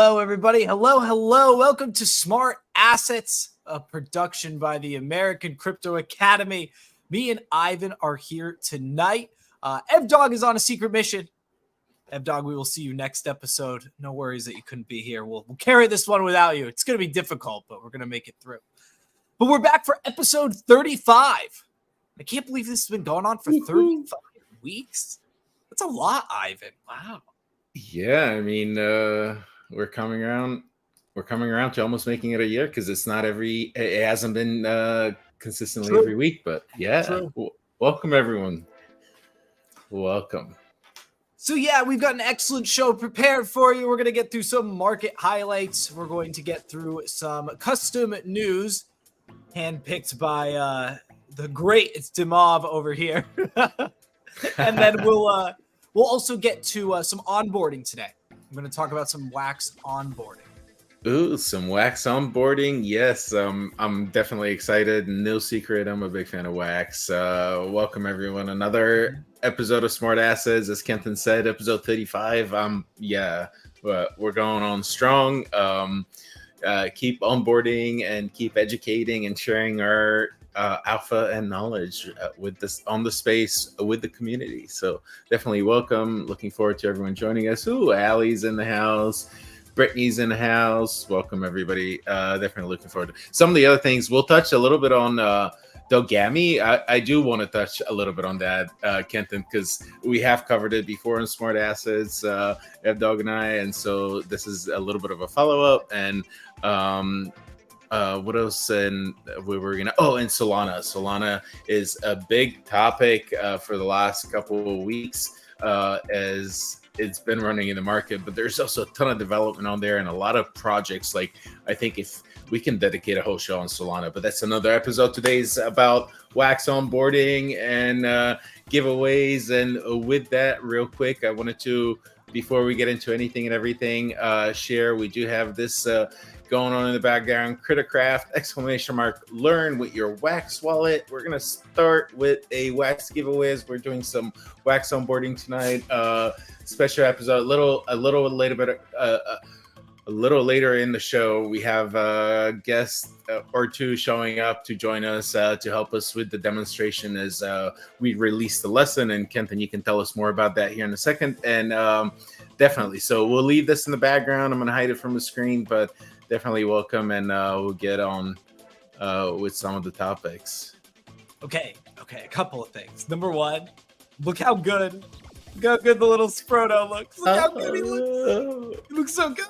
Hello, everybody. Hello. Welcome to Smart Assets, a production by the American Crypto Academy. Me and Ivan are here tonight. Evdog is on a secret mission. Evdog, we will see you next episode. No worries that you couldn't be here. We'll carry this one without you. It's going to be difficult, but we're going to make it through. But we're back for episode 35. I can't believe this has been going on for 35 weeks. That's a lot, Ivan. Wow. Yeah, I mean, we're coming around to almost making it a year because it hasn't been consistently every week, but yeah. Welcome everyone. Welcome. So yeah, we've got an excellent show prepared for you. We're going to get through some market highlights. We're going to get through some custom news handpicked by the great Dimov over here. And then we'll also get to some onboarding today. I'm going to talk about some wax onboarding. Ooh, some wax onboarding. Yes, I'm definitely excited. No secret, I'm a big fan of wax. Welcome everyone. Another episode of Smart Assets, as Kenton said, episode 35. We're going on strong. Keep onboarding and keep educating and sharing our alpha and knowledge with this on the space with the community. So definitely welcome. Looking forward to everyone joining us. Ooh, Allie's in the house. Brittany's in the house. Welcome everybody. Definitely looking forward to some of the other things. We'll touch a little bit on Dogami. I do want to touch a little bit on that, Kenton, because we have covered it before in Smart Assets, Evdog and I, and so this is a little bit of a follow-up. And what else? And we were and Solana. Solana is a big topic for the last couple of weeks as it's been running in the market, but there's also a ton of development on there and a lot of projects. Like, I think if we can dedicate a whole show on Solana, but that's another episode. Today's about wax onboarding and giveaways. And with that, real quick, I wanted to, before we get into anything and everything, share, we do have this going on in the background, Criticraft ! Learn with your wax wallet. We're gonna start with a wax giveaways. We're doing some wax onboarding tonight. Special episode, a little later in the show, we have a guest or two showing up to join us to help us with the demonstration as we release the lesson. And Kenton, you can tell us more about that here in a second. And definitely, so we'll leave this in the background. I'm gonna hide it from the screen, but definitely welcome, and we'll get on with some of the topics. Okay, a couple of things. Number one, look how good the little Sproto looks. Look how good he looks. He looks so good.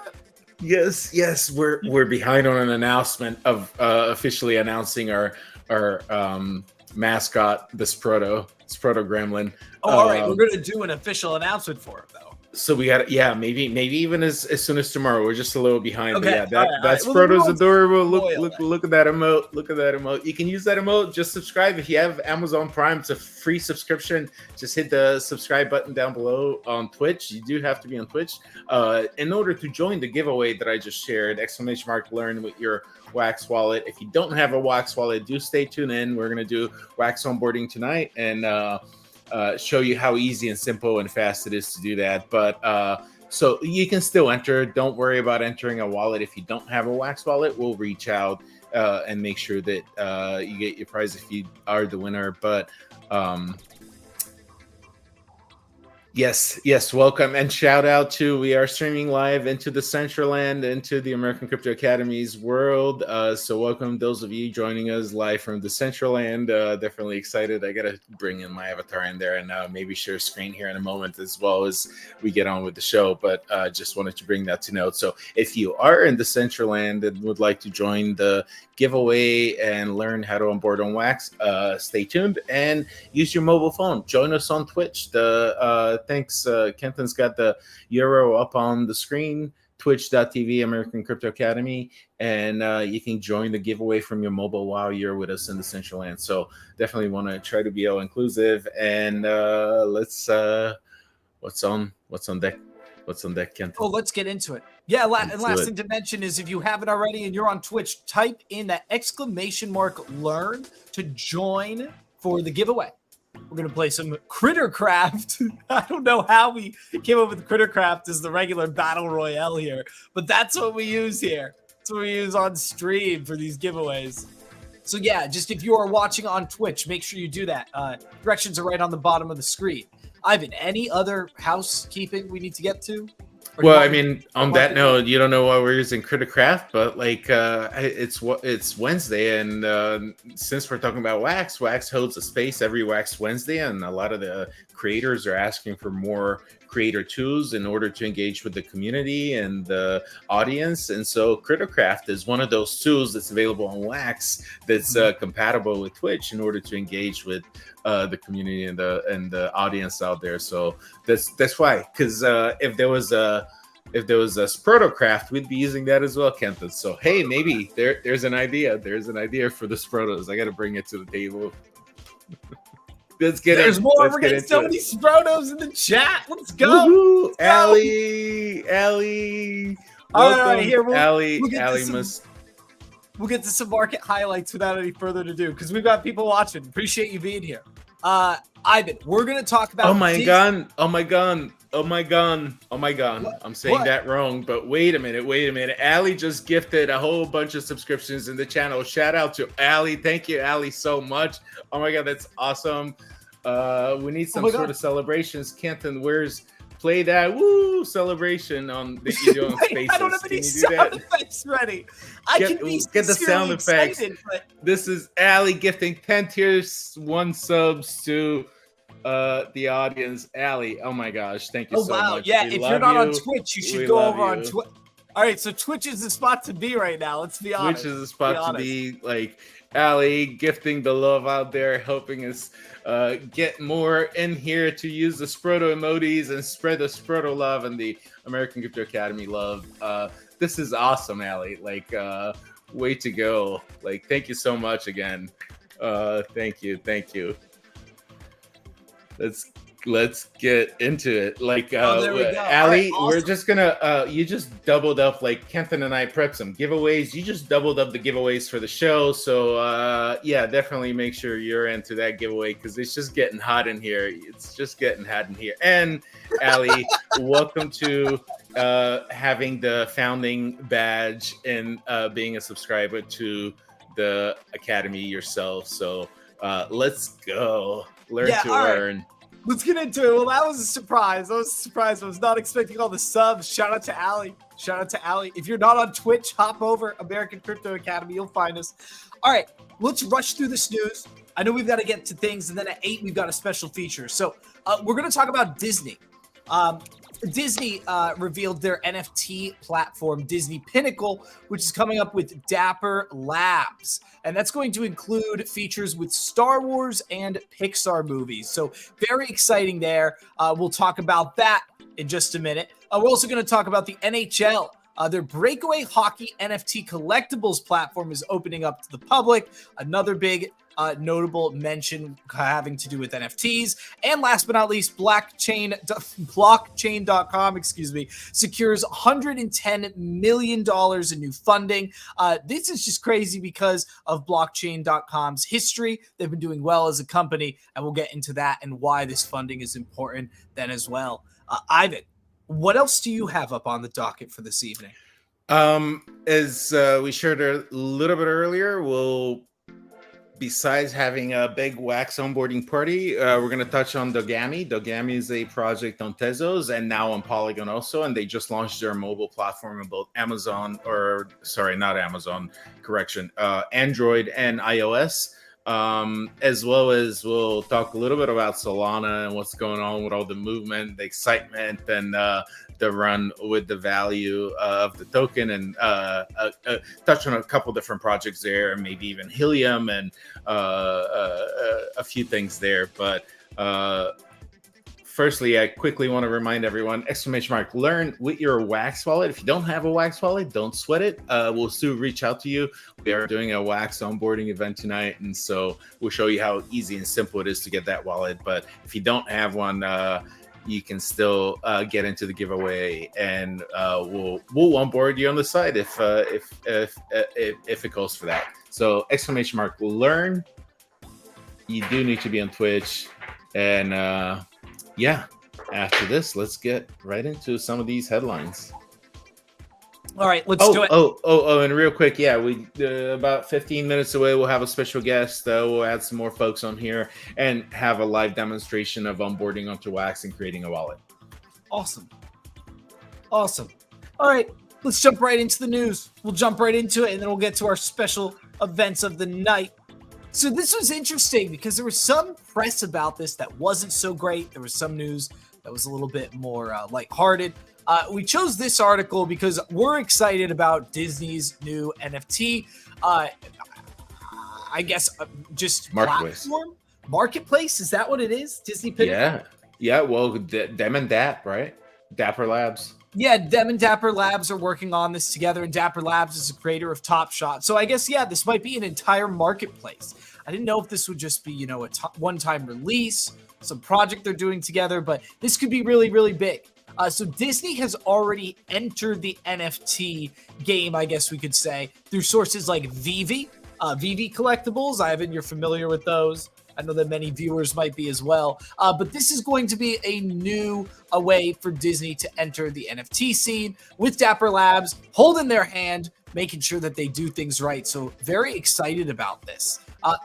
Yes, we're behind on an announcement of officially announcing our mascot, the Sproto Gremlin. All right, we're gonna do an official announcement for him, though. So we got maybe even as soon as tomorrow. We're just a little behind. Okay, but yeah, that's Proto's adorable. Look at that emote. Look at that emote. You can use that emote. Just subscribe if you have Amazon Prime. It's a free subscription. Just hit the subscribe button down below on Twitch. You do have to be on Twitch in order to join the giveaway that I just shared. !learn with your wax wallet. If you don't have a wax wallet, do stay tuned in. We're gonna do wax onboarding tonight and show you how easy and simple and fast it is to do that. But so you can still enter. Don't worry about entering a wallet. If you don't have a wax wallet, we'll reach out and make sure that you get your prize if you are the winner. But Yes, welcome and shout out to, we are streaming live into the Central Land, into the American Crypto Academy's world. So welcome those of you joining us live from the Central Land. Definitely excited. I gotta bring in my avatar in there and maybe share screen here in a moment as well as we get on with the show. But just wanted to bring that to note. So if you are in the Central Land and would like to join the giveaway and learn how to onboard on Wax, stay tuned and use your mobile phone. Join us on Twitch. Thanks. Kenton's got the URL up on the screen, twitch.tv American Crypto Academy, and you can join the giveaway from your mobile while you're with us in the Central Land. So definitely want to try to be all inclusive. And let's what's on deck? What's on deck, Kenton? Oh, let's get into it. Yeah, and last thing to mention is if you haven't already and you're on Twitch, type in that !learn to join for the giveaway. We're going to play some Crittercraft. I don't know how we came up with Crittercraft as the regular battle royale here, but that's what we use here. That's what we use on stream for these giveaways. So yeah, just if you are watching on Twitch, make sure you do that. Directions are right on the bottom of the screen. Ivan, any other housekeeping we need to get to? Well, I mean, on that note, you don't know why we're using Crittercraft, but like it's Wednesday, and since we're talking about Wax holds a space every Wax Wednesday, and a lot of the creators are asking for more creator tools in order to engage with the community and the audience. And so Crittercraft is one of those tools that's available on Wax that's compatible with Twitch in order to engage with the community and the audience out there. So that's why, because if there was a Sprotocraft, we'd be using that as well, Kenton. So hey, maybe there's an idea. There's an idea for the Sprotos. I got to bring it to the table. There's more. We're getting so many Sprotos in the chat. Let's go. Allie. All right, here. We'll get to some market highlights without any further ado, because we've got people watching. Appreciate you being here. Ivan, we're going to talk about... Oh my god. I'm saying that wrong, but wait a minute. Allie just gifted a whole bunch of subscriptions in the channel. Shout out to Allie. Thank you, Allie, so much. Oh my god, that's awesome. We need some sort of celebrations. Kenton, play that celebration on that you do on Spaces. I don't have any sound effects ready. Get the sound effects. But... This is Allie gifting 10 tiers 1 subs to the audience. Allie, oh my gosh, thank you so much. Yeah, if you're not on Twitch, you should go over on Twitch. All right, so Twitch is the spot to be right now. Let's be honest. Twitch is the spot to be. Like Allie gifting the love out there, helping us get more in here to use the Sproto emojis and spread the Sproto love and the American Crypto Academy love. This is awesome, Allie. Like, way to go. Like, thank you so much again. Thank you. Let's get into it. Like, Allie, awesome. We're just gonna you just doubled up, like Kenton and I prepped some giveaways. You just doubled up the giveaways for the show. So yeah, definitely make sure you're into that giveaway, because it's just getting hot in here. And Allie, welcome to having the founding badge and being a subscriber to the Academy yourself. So let's go. Learn. Right. Let's get into it. Well, that was a surprise. I was not expecting all the subs. Shout out to Allie. If you're not on Twitch, hop over American Crypto Academy. You'll find us. All right, let's rush through this news. I know we've got to get to things, and then at 8, we've got a special feature. So we're going to talk about Disney. Disney revealed their NFT platform, Disney Pinnacle, which is coming up with Dapper Labs. And that's going to include features with Star Wars and Pixar movies. So very exciting there. We'll talk about that in just a minute. We're also going to talk about the NHL. Their Breakaway Hockey NFT collectibles platform is opening up to the public. Another big notable mention having to do with NFTs. And last but not least, blockchain.com, secures $110 million in new funding. This is just crazy because of blockchain.com's history. They've been doing well as a company, and we'll get into that and why this funding is important then as well. Ivan, what else do you have up on the docket for this evening? As we shared a little bit earlier, besides having a big Wax onboarding party, we're going to touch on Dogami. Dogami is a project on Tezos and now on Polygon also, and they just launched their mobile platform on both Android and iOS. As well as we'll talk a little bit about Solana and what's going on with all the movement, the excitement, and the run with the value of the token, and touch on a couple different projects there, and maybe even Helium and a few things there. But firstly, I quickly want to remind everyone, !learn with your Wax wallet. If you don't have a Wax wallet, don't sweat it. We'll still reach out to you. We are doing a Wax onboarding event tonight, and so we'll show you how easy and simple it is to get that wallet. But if you don't have one, you can still get into the giveaway, and we'll onboard you on the side if it goes for that. So !learn. You do need to be on Twitch. And yeah, after this, let's get right into some of these headlines. All right, let's do it. And real quick, yeah, we about 15 minutes away, we'll have a special guest. We'll add some more folks on here and have a live demonstration of onboarding onto Wax and creating a wallet. Awesome. All right, let's jump right into the news. We'll jump right into it, and then we'll get to our special events of the night. So this was interesting because there was some press about this that wasn't so great. There was some news that was a little bit more lighthearted. We chose this article because we're excited about Disney's new NFT. I guess just marketplace. Is that what it is? Disney Pinnacle? Yeah. Well, them and Dap, right? Dapper Labs. Yeah, them and Dapper Labs are working on this together, and Dapper Labs is a creator of Top Shot. So I guess, yeah, this might be an entire marketplace. I didn't know if this would just be, a one-time release, some project they're doing together, but this could be really, really big. So Disney has already entered the NFT game, I guess we could say, through sources like Vivi Collectibles. Ivan, you're familiar with those. I know that many viewers might be as well. But this is going to be a new way for Disney to enter the NFT scene with Dapper Labs holding their hand, making sure that they do things right. So very excited about this.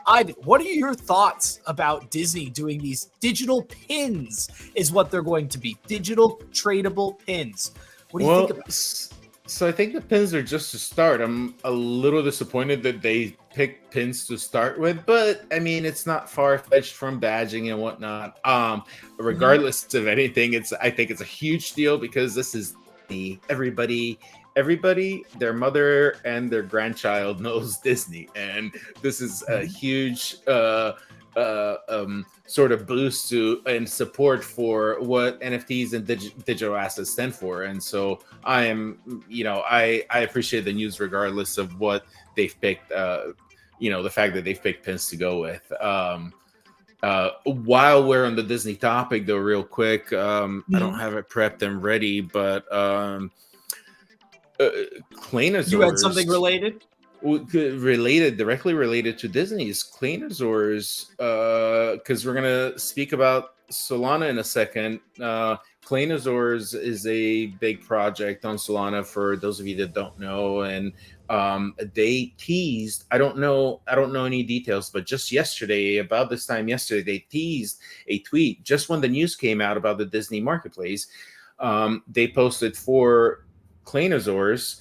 Ivan, what are your thoughts about Disney doing these digital pins is what they're going to be? Digital tradable pins. What do you think about this? So I think the pins are just to start. I'm a little disappointed that they picked pins to start with, but I mean, it's not far-fetched from badging and whatnot. Regardless of anything, I think it's a huge deal because this is everybody, their mother and their grandchild knows Disney, and this is a huge sort of boost to and support for what NFTs and digital assets stand for. And so I appreciate the news regardless of what they've picked, the fact that they've picked pins to go with. While we're on the Disney topic though, real quick, I don't have it prepped and ready, but Cleanosaurs. You had something related? Directly related to Disney's Cleanosaurs, because we're gonna speak about Solana in a second. Cleanosaurs is a big project on Solana for those of you that don't know, and they teased. I don't know any details, but just yesterday, about this time yesterday, they teased a tweet just when the news came out about the Disney marketplace. They posted 4 Cleanosaurs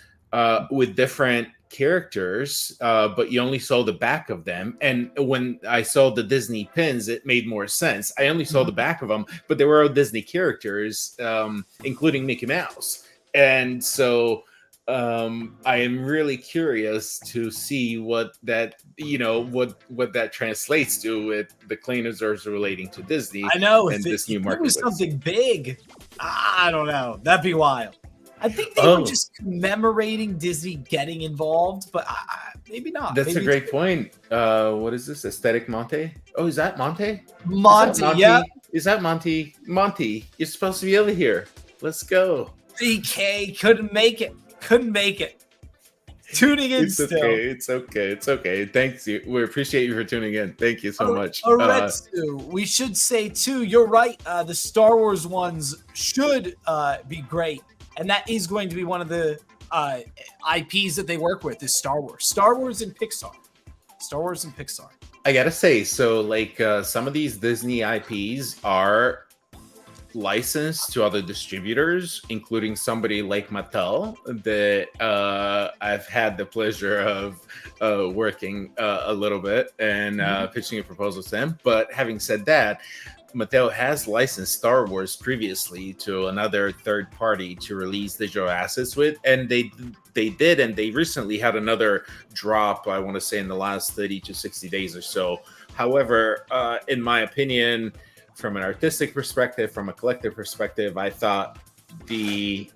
with different characters, but you only saw the back of them. And when I saw the Disney pins, it made more sense. I only saw the back of them, but there were all Disney characters, including Mickey Mouse. And so I am really curious to see what that translates to with the Cleanosaurs relating to Disney. I know, and this new marketplace. It was something big. I don't know. That'd be wild. I think they were just commemorating Disney getting involved, but maybe not. That's a great point. What is this? Aesthetic Monte? Oh, is that Monte? Monte, yeah. Is that Monte? Monte, you're supposed to be over here. Let's go. BK couldn't make it. Tuning in still. It's okay. Thanks you. We appreciate you for tuning in. Thank you so much. We should say too, you're right. The Star Wars ones should be great. And that is going to be one of the IPs that they work with is Star Wars and Pixar. I gotta say, so some of these Disney IPs are licensed to other distributors, including somebody like Mattel that I've had the pleasure of working a little bit and pitching a proposal to them. But having said that, Mattel has licensed Star Wars previously to another third party to release digital assets with, and they did, and they recently had another drop, I want to say in the last 30 to 60 days or so. However, in my opinion, from an artistic perspective, from a collective perspective, I thought the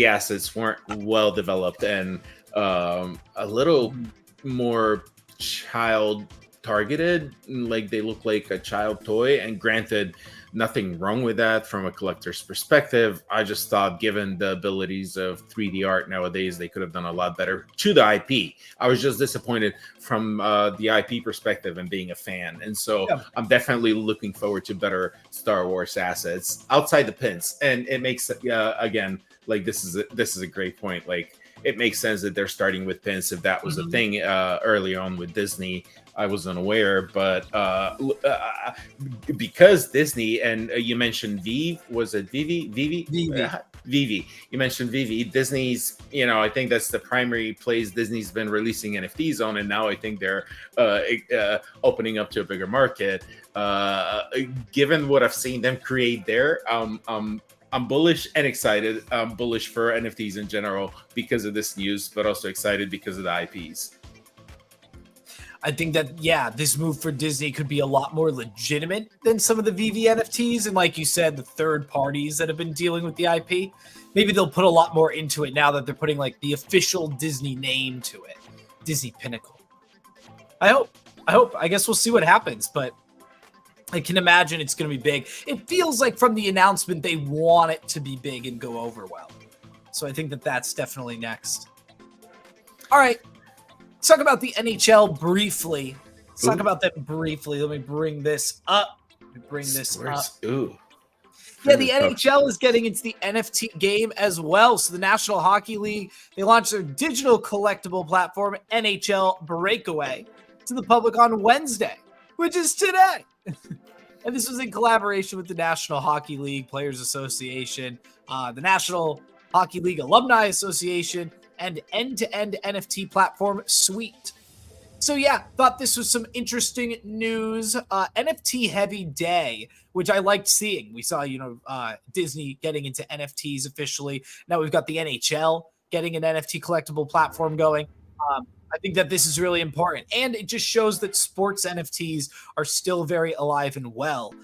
assets weren't well developed and a little more child targeted, like they look like a child toy. And granted, nothing wrong with that from a collector's perspective. I just thought, given the abilities of 3D art nowadays, they could have done a lot better to the IP. I was just disappointed from the IP perspective and being a fan. And so I'm definitely looking forward to better Star Wars assets outside the pins. And it makes, again, like this is a great point. Like, it makes sense that they're starting with pins. If that was a thing early on with Disney, I was unaware. But because Disney, and you mentioned Vive, was it Vivi? Vivi. You mentioned Vivi. Disney's, I think that's the primary place Disney's been releasing NFTs on, and now I think they're opening up to a bigger market. Given what I've seen them create there, I'm bullish and excited. I'm bullish for NFTs in general because of this news, but also excited because of the IPs. I think that, this move for Disney could be a lot more legitimate than some of the VV NFTs. And like you said, the third parties that have been dealing with the IP, maybe they'll put a lot more into it now that they're putting like the official Disney name to it. Disney Pinnacle. I hope. I guess we'll see what happens, but I can imagine it's going to be big. It feels like from the announcement, they want it to be big and go over well. So I think that that's definitely next. All right. Let's talk about the NHL briefly. Let me bring this up. Ooh. Yeah, the NHL is getting into the NFT game as well. So the National Hockey League, they launched their digital collectible platform, NHL Breakaway, to the public on Wednesday, which is today. And this was in collaboration with the National Hockey League Players Association, the National Hockey League Alumni Association, and end-to-end NFT platform Suite. So thought this was some interesting news. NFT heavy day, which I liked seeing. We saw, Disney getting into NFTs officially. Now we've got the NHL getting an NFT collectible platform going. I think that this is really important. And it just shows that sports NFTs are still very alive and well.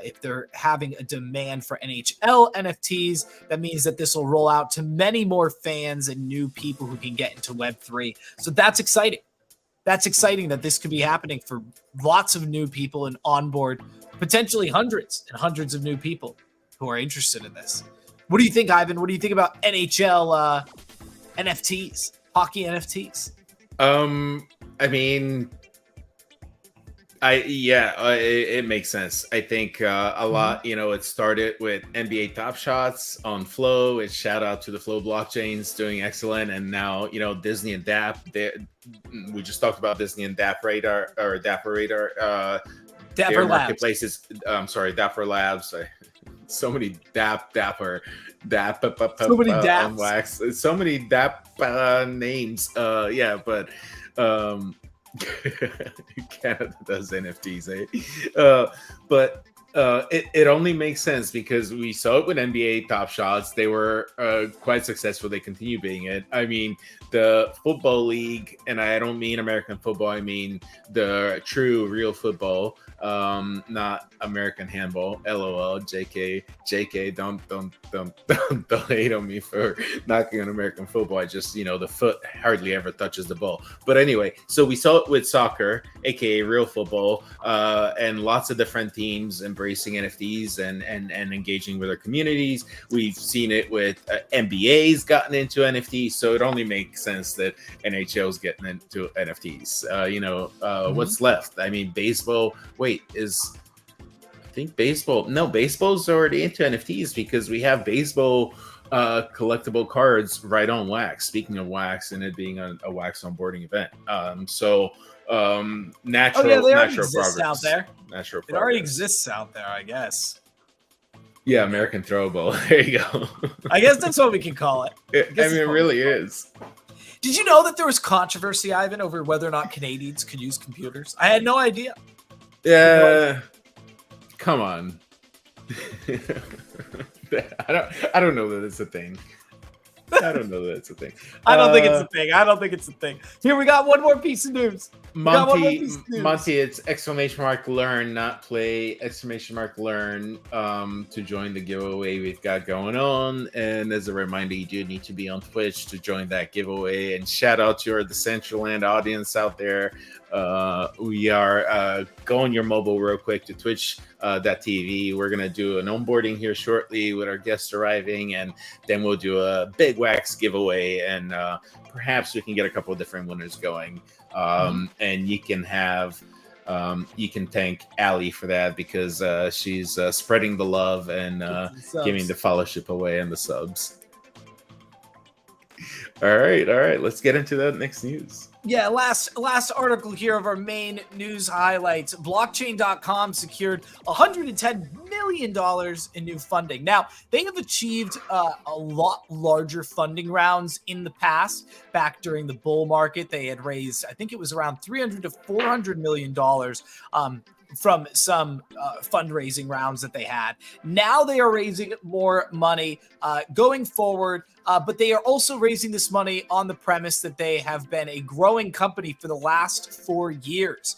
If they're having a demand for NHL NFTs, that means that this will roll out to many more fans and new people who can get into Web3. So that's exciting. That's exciting that this could be happening for lots of new people and onboard, potentially hundreds and hundreds of new people who are interested in this. What do you think, Ivan? What do you think about NHL NFTs, hockey NFTs? It makes sense. I think a lot, it started with NBA Top Shots on Flow. It's shout out to the Flow blockchains doing excellent. And now, Disney and DApp, we just talked about Disney and Dapper Radar, Dapper marketplaces. I'm sorry, Dapper Labs. So many Dapper, so many Dapps, wax, so many Dapp names. Canada does NFTs, but it only makes sense because we saw it with NBA Top Shots. They were quite successful. They continue being it. I mean, the football league, and I don't mean American football. I mean the true, real football, not American handball. LOL. JK. Don't hate on me for knocking on American football. I just, the foot hardly ever touches the ball. But anyway, so we saw it with soccer, aka real football, and lots of different teams embracing NFTs and engaging with their communities. We've seen it with NBA's gotten into NFTs, so it only makes sense that NHL's getting into NFTs. What's left? I mean, baseball. Baseball's already into NFTs because we have baseball collectible cards right on Wax. Speaking of Wax and it being a Wax onboarding event, natural progress out there. Natural. It already exists out there, I guess. Yeah, American Throwball. There you go. I guess that's what we can call it. It really is. Did you know that there was controversy, Ivan, over whether or not Canadians could use computers? I had no idea. Yeah. Come on. I don't know that it's a thing. I don't know that it's a thing. I don't think it's a thing. I don't think it's a thing. Here, we got one more piece of news. Monty, it's !learn, not play, !learn, to join the giveaway we've got going on. And as a reminder, you do need to be on Twitch to join that giveaway. And shout out to the Decentraland audience out there. We are going your mobile real quick to twitch.tv. We're going to do an onboarding here shortly with our guests arriving, and then we'll do a big wax giveaway, and perhaps we can get a couple of different winners going. And you can have you can thank Allie for that, because she's spreading the love and giving the fellowship away and the subs. All right, let's get into that next news. Yeah, last article here of our main news highlights. Blockchain.com secured $110 million in new funding. Now, they have achieved a lot larger funding rounds in the past. Back during the bull market, they had raised, I think it was around $300 to $400 million from some fundraising rounds that they had. Now they are raising more money going forward, but they are also raising this money on the premise that they have been a growing company for the last 4 years.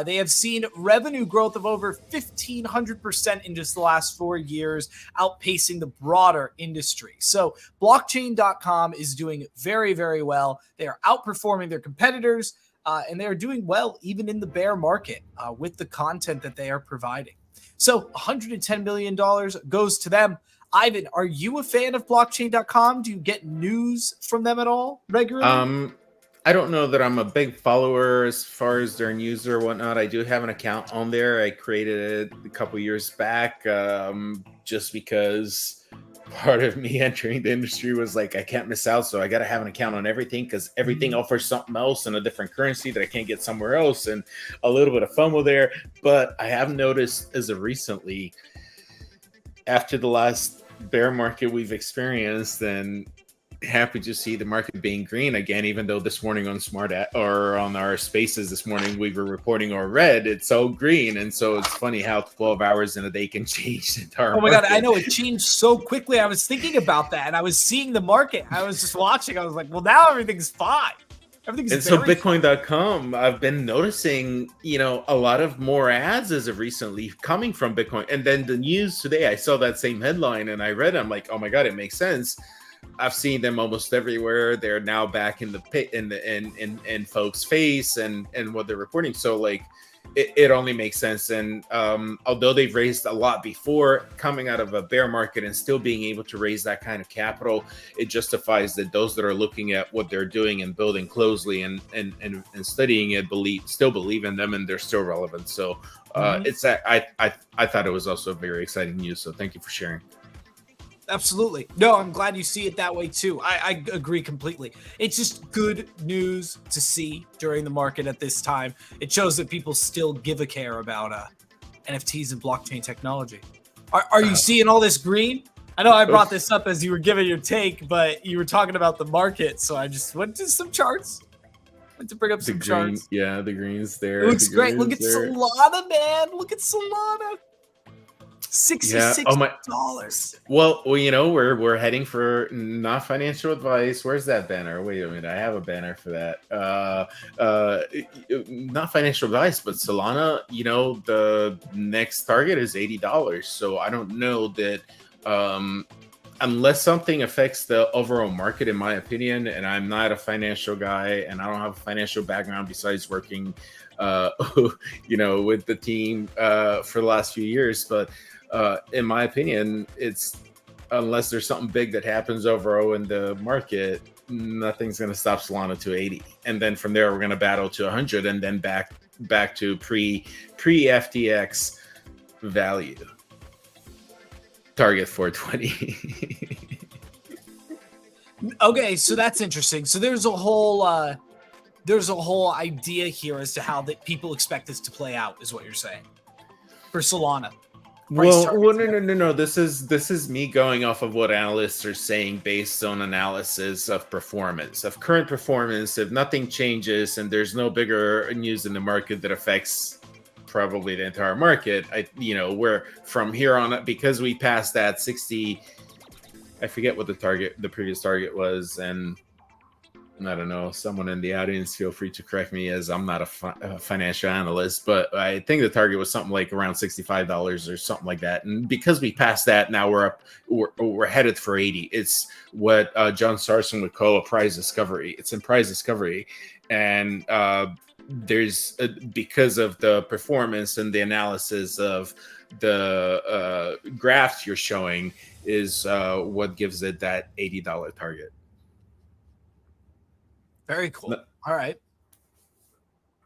They have seen revenue growth of over 1,500% in just the last 4 years, outpacing the broader industry. So blockchain.com is doing very, very well. They are outperforming their competitors. And they're doing well even in the bear market with the content that they are providing. So $110 million goes to them. Ivan, are you a fan of blockchain.com? Do you get news from them at all regularly? I don't know that I'm a big follower as far as their news or whatnot. I do have an account on there. I created it a couple years back just because part of me entering the industry was like, I can't miss out, so I got to have an account on everything, because everything offers something else in a different currency that I can't get somewhere else, and a little bit of FOMO there. But I have noticed as of recently, after the last bear market we've experienced, and happy to see the market being green again, even though this morning on smART or on our spaces this morning we were reporting or red, it's all green. And so it's funny how 12 hours in a day can change the entire Oh my market. God, I know, it changed so quickly. I was thinking about that, and I was seeing the market. I was just watching. I was like, well, now everything's fine. And so Bitcoin.com, I've been noticing, a lot of more ads as of recently coming from Bitcoin. And then the news today, I saw that same headline and I read it. I'm like, oh my God, it makes sense. I've seen them almost everywhere. They're now back in the pit, in folks' face and what they're reporting. So like, it only makes sense. And although they've raised a lot before, coming out of a bear market and still being able to raise that kind of capital, it justifies that those that are looking at what they're doing and building closely and studying it still believe in them, and they're still relevant. So it's I thought it was also very exciting news. So thank you for sharing. Absolutely. No, I'm glad you see it that way too. I agree completely. It's just good news to see during the market at this time. It shows that people still give a care about NFTs and blockchain technology. Are you seeing all this green? I know I brought this up as you were giving your take, but you were talking about the market, so I just went to some charts. Went to bring up some charts. Yeah, the green's there. It looks great. Look at Solana, man. Look at Solana. $66. Well, we're heading for not financial advice. Where's that banner? Wait a minute, I have a banner for that. Not financial advice, but Solana. The next target is $80. So I don't know that unless something affects the overall market, in my opinion. And I'm not a financial guy, and I don't have a financial background besides working, with the team for the last few years, but. In my opinion, it's unless there's something big that happens overall in the market, nothing's going to stop Solana to 80. And then from there, we're going to battle to 100 and then back to pre FTX value. Target 420. Okay, so that's interesting. So there's a whole idea here as to how that people expect this to play out, is what you're saying for Solana. Well, no. This is me going off of what analysts are saying based on analysis of performance, of current performance. If nothing changes and there's no bigger news in the market that affects probably the entire market, we're from here on up, because we passed that 60 I forget what the previous target was, and I don't know, someone in the audience, feel free to correct me, as I'm not a financial analyst, but I think the target was something like around $65 or something like that. And because we passed that, now we're headed for 80. It's what John Sarson would call a prize discovery. It's in prize discovery, and there's because of the performance and the analysis of the graphs you're showing is what gives it that $80 target. Very cool. All right.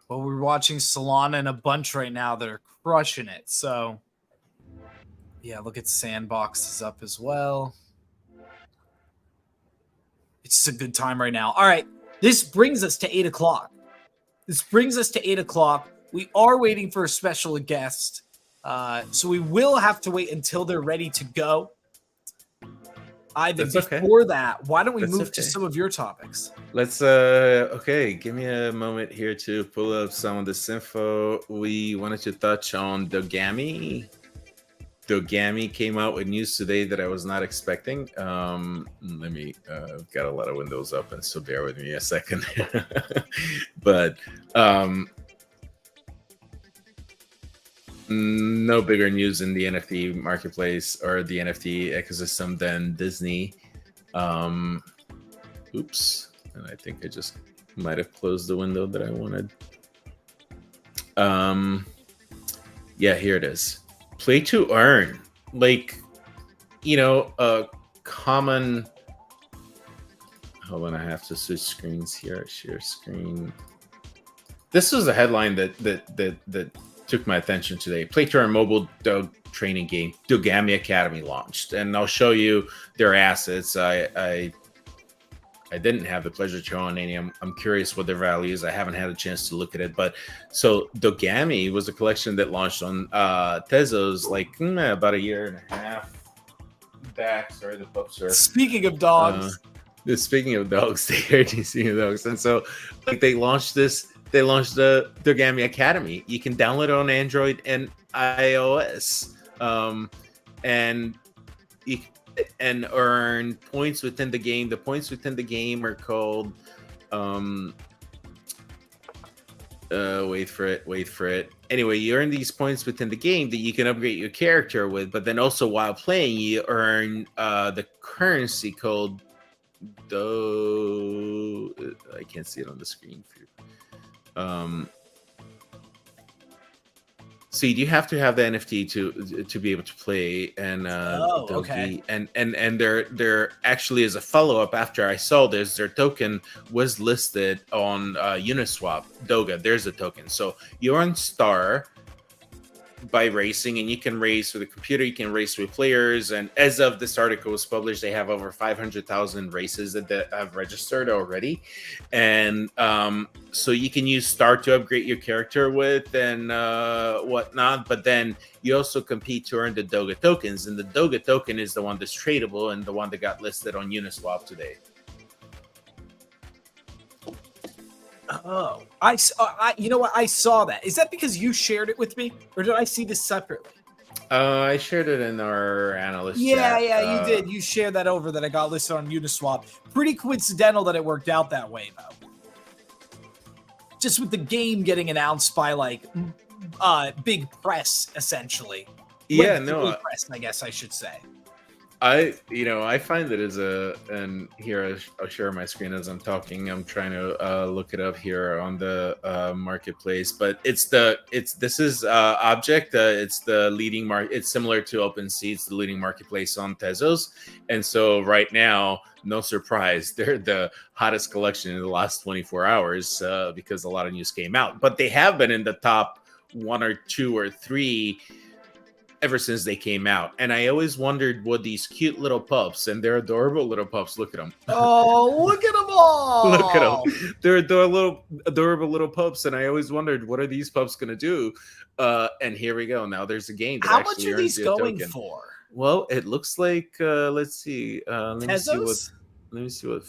Well, we're watching Solana and a bunch right now that are crushing it. So, yeah, look at Sandbox is up as well. It's just a good time right now. All right. This brings us to 8 o'clock. We are waiting for a special guest. So we will have to wait until they're ready to go. Ivan, before that, why don't we move to some of your topics? Let's okay, give me a moment here to pull up some of this info. We wanted to touch on Dogami. Dogami came out with news today that I was not expecting. Let me got a lot of windows open, so bear with me a second. But no bigger news in the NFT marketplace or the NFT ecosystem than Disney. Oops, and I think I just might have closed the window that I wanted. Yeah, here it is. Play to earn, like, a common. Hold on, I have to switch screens here. Share screen. This was a headline that took my attention today. Play to earn mobile dog training game, Dogami Academy launched, and I'll show you their assets. I didn't have the pleasure to own any. I'm curious what their value is. I haven't had a chance to look at it. But so Dogami was a collection that launched on Tezos like about a year and a half back. Sorry, the pups are. Speaking of dogs. Speaking of dogs, speaking of dogs. And so like they launched this. They launched the Dogami Academy. You can download it on Android and iOS, and earn points within the game. The points within the game are called. Wait for it. Anyway, you earn these points within the game that you can upgrade your character with. But then also while playing, you earn the currency called. I can't see it on the screen for you. So you do have to have the NFT to be able to play, and okay. And there actually is a follow-up after I saw this. Their token was listed on Uniswap. Doga, there's a token. So you're on Star by racing, and you can race with a computer, you can race with players, and as of this article was published, they have over 500,000 races that have registered already. And so you can use Star to upgrade your character with and whatnot, but then you also compete to earn the Doga tokens, and the Doga token is the one that's tradable and the one that got listed on Uniswap today. Oh, you know what? I saw that. Is that because you shared it with me, or did I see this separately? I shared it in our analyst chat. Yeah, you did. You shared that over that I got listed on Uniswap. Pretty coincidental that it worked out that way, though. Just with the game getting announced by like big press, essentially. Yeah, press, I guess I should say. I find it as and here I'll share my screen as I'm talking. I'm trying to look it up here on the marketplace, but this is Object. It's the leading it's similar to OpenSea. It's the leading marketplace on Tezos, and so right now, no surprise, they're the hottest collection in the last 24 hours because a lot of news came out. But they have been in the top 1 or 2 or 3. Ever since they came out, and I always wondered what these cute little pups, and they're adorable little pups. Look at them. Oh, look at them all! Look at them. They're adorable little pups, and I always wondered what are these pups gonna do. And here we go. Now there's a game. That How much are these going for? Well, it looks like let's see. Let me see what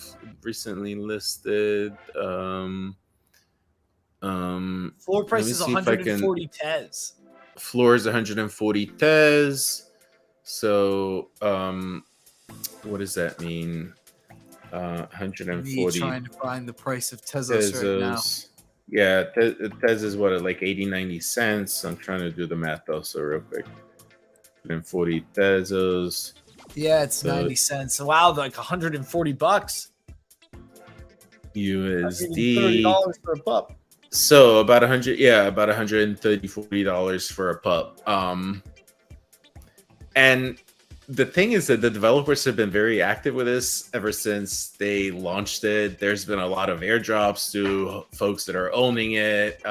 recently listed. Floor price is 140 Tez. Floor is 140 Tez. So What does that mean? Me 140 trying to find the price of Tezos right now. Tezos. Yeah, Tez is what, like 80, 90 cents. I'm trying to do the math also real quick. 140 Tezos. Yeah, it's So 90 cents. Wow, like $140. USD. $130 for a pup. So about 100, yeah, about $130-$140 for a pup. And the thing is that the developers have been very active with this ever since they launched it. There's been a lot of airdrops to folks that are owning it.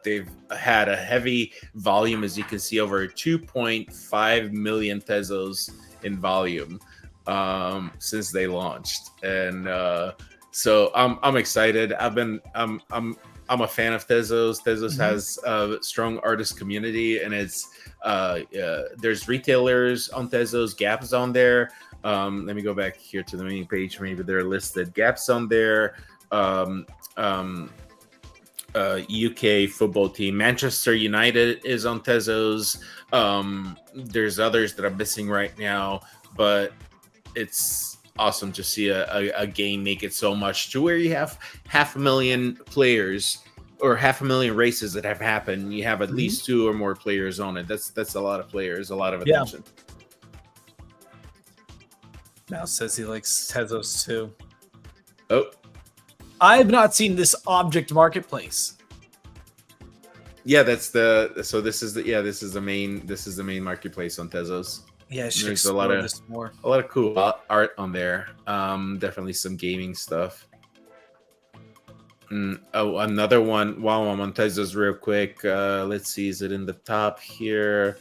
They've had a heavy volume, as you can see, over 2.5 million Tezos in volume since they launched. And so I'm excited. I'm a fan of Tezos. Tezos has a strong artist community, and it's there's retailers on Tezos. Gap is on there. Let me go back here to the main page. Maybe they're listed. Gap's on there. UK football team, Manchester United is on Tezos. There's others that I'm missing right now, but it's awesome to see a game make it so much to where you have 500,000 players or 500,000 races that have happened. You have at least 2 or more players on it. That's a lot of players, a lot of attention. Now says he likes Tezos too. Oh, I have not seen this object marketplace. yeah, this is the main marketplace on Tezos. Yeah, there's a lot of cool art on there. Definitely some gaming stuff. Oh, another one while I'm on Tezos real quick. Let's see, is it in the top here?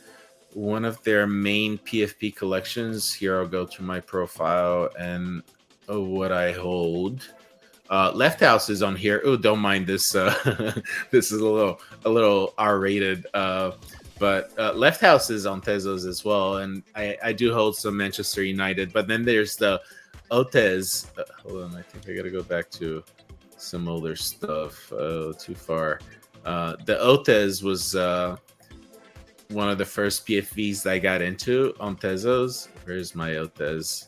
One of their main PFP collections. Here, I'll go to my profile and what I hold. Left House is on here. Oh, don't mind this. This is a little R-rated. But Left House is on Tezos as well, and I do hold some Manchester United. But then there's the Otez. Hold on, I think I gotta go back to some older stuff. Too far. The Otez was one of the first PFVs that I got into on Tezos. Where's my Otez?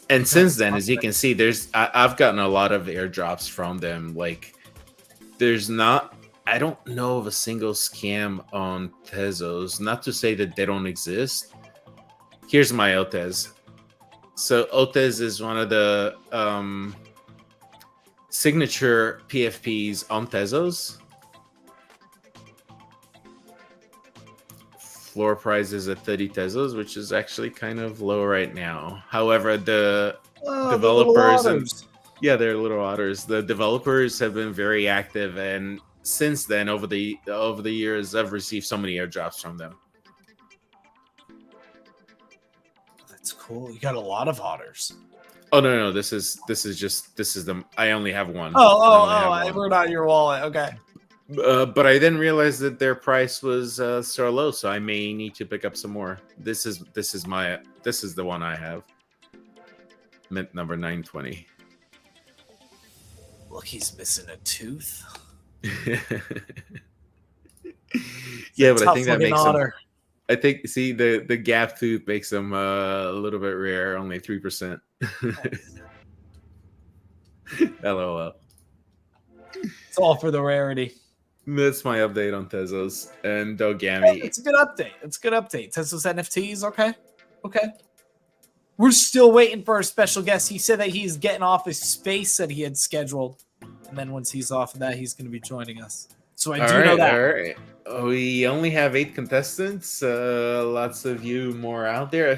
And since then, as you can see, I've gotten a lot of airdrops from them. Like, I don't know of a single scam on Tezos. Not to say that they don't exist. Here's my Otez. So Otez is one of the signature PFPs on Tezos. Floor price is at 30 Tezos, which is actually kind of low right now. However, the developers they're little otters. The developers have been very active, and since then, over the years, I've received so many airdrops from them. That's cool. You got a lot of otters. Oh no, this is the. I only have one. I wrote out your wallet. Okay. But I then realized that their price was so low, so I may need to pick up some more. This is the one I have. Mint number 920. Look, he's missing a tooth. Yeah, but I think that makes otter. him. I think the gap tooth makes them a little bit rare, only 3%. LOL. It's all for the rarity. That's my update on Tezos and Dogami. It's a good update. Tezos NFTs, okay. We're still waiting for our special guest. He said that he's getting off his space that he had scheduled, and then once he's off of that, he's going to be joining us. So I do know that. All right. We only have 8 contestants. Lots of you more out there.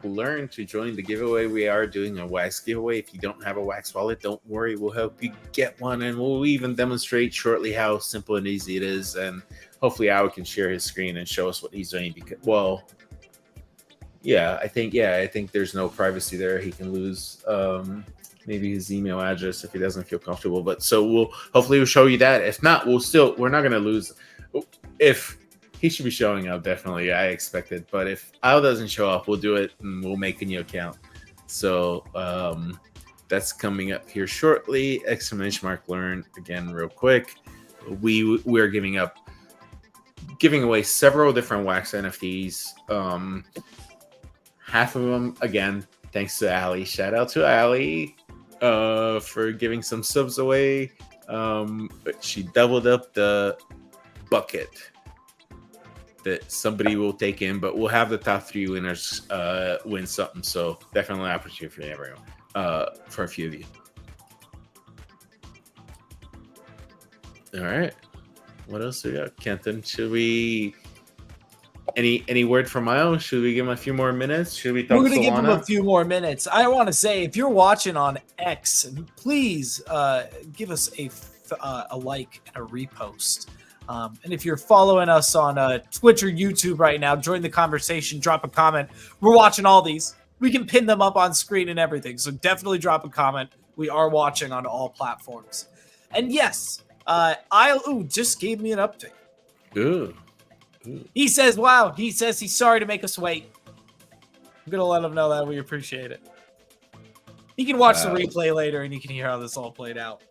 !learn to join the giveaway. We are doing a wax giveaway. If you don't have a wax wallet, don't worry. We'll help you get one, and we'll even demonstrate shortly how simple and easy it is. And hopefully, Howard can share his screen and show us what he's doing. I think there's no privacy there. He can lose maybe his email address if he doesn't feel comfortable. But so we'll show you that. If not, we're not gonna lose. If he should be showing up, definitely, I expect it. But if Al doesn't show up, we'll do it and we'll make a new account. So that's coming up here shortly. !learn again, real quick. We're giving up giving away several different wax NFTs. Half of them, again, thanks to Ali. Shout out to Ali for giving some subs away. But she doubled up the bucket that somebody will take in, but we'll have the top 3 winners win something. So definitely an opportunity for everyone, for a few of you. All right. What else we got, Kenton? Should we any word from Miles? Should we give him a few more minutes? Should we talk We're gonna Solana? give him a few more minutes. I want to say, if you're watching on X, please give us a like and a repost. And if you're following us on Twitch or YouTube right now, join the conversation, drop a comment. We're watching all these. We can pin them up on screen and everything. So definitely drop a comment. We are watching on all platforms. And yes, just gave me an update. Ooh. He says, wow, he says he's sorry to make us wait. I'm going to let him know that we appreciate it. He can watch the replay later and he can hear how this all played out.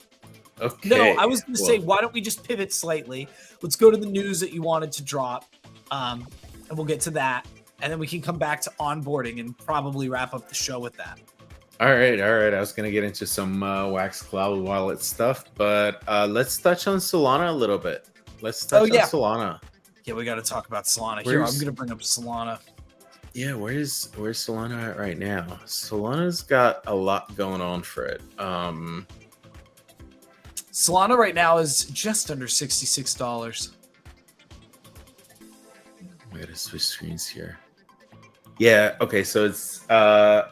Okay. No, I was going to say, why don't we just pivot slightly? Let's go to the news that you wanted to drop, and we'll get to that. And then we can come back to onboarding and probably wrap up the show with that. All right. I was going to get into some Wax Cloud Wallet stuff, but let's touch on Solana a little bit. Let's touch on Solana. Yeah, we got to talk about Solana. Here, I'm going to bring up Solana. Yeah, where's Solana at right now? Solana's got a lot going on for it. Solana right now is just under $66. I gotta switch screens here. Yeah, okay, so it's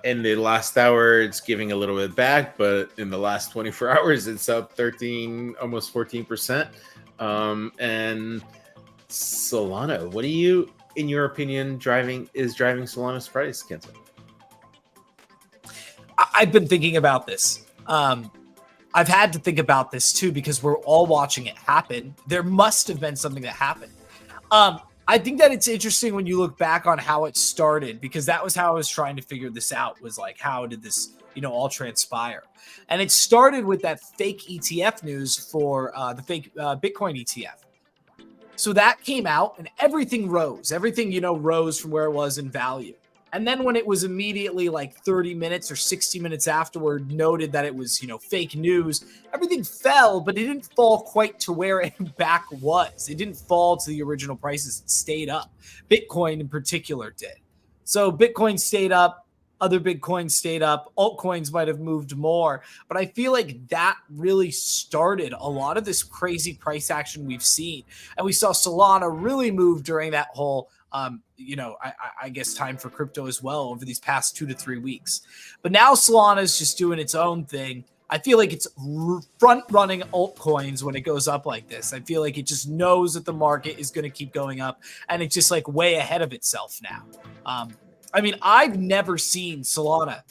in the last hour it's giving a little bit back, but in the last 24 hours it's up 13, almost 14%. And Solana, what do you, in your opinion, driving Solana's price, Kenton? I've been thinking about this. I've had to think about this too because we're all watching it happen. There must have been something that happened. I think that it's interesting when you look back on how it started, because that was how I was trying to figure this out, was like, how did this, all transpire? And it started with that fake ETF news for the fake Bitcoin ETF. So that came out and everything rose. Everything, rose from where it was in value. And then when it was immediately like 30 minutes or 60 minutes afterward noted that it was, fake news, everything fell, but it didn't fall quite to where it back was. It didn't fall to the original prices. It stayed up. Bitcoin in particular did. So Bitcoin stayed up. Other Bitcoins stayed up. Altcoins might have moved more. But I feel like that really started a lot of this crazy price action we've seen. And we saw Solana really move during that whole I guess time for crypto as well over these past 2 to 3 weeks. But now Solana is just doing its own thing. I feel like it's front running altcoins when it goes up like this. I feel like it just knows that the market is going to keep going up and it's just like way ahead of itself now. I've never seen Solana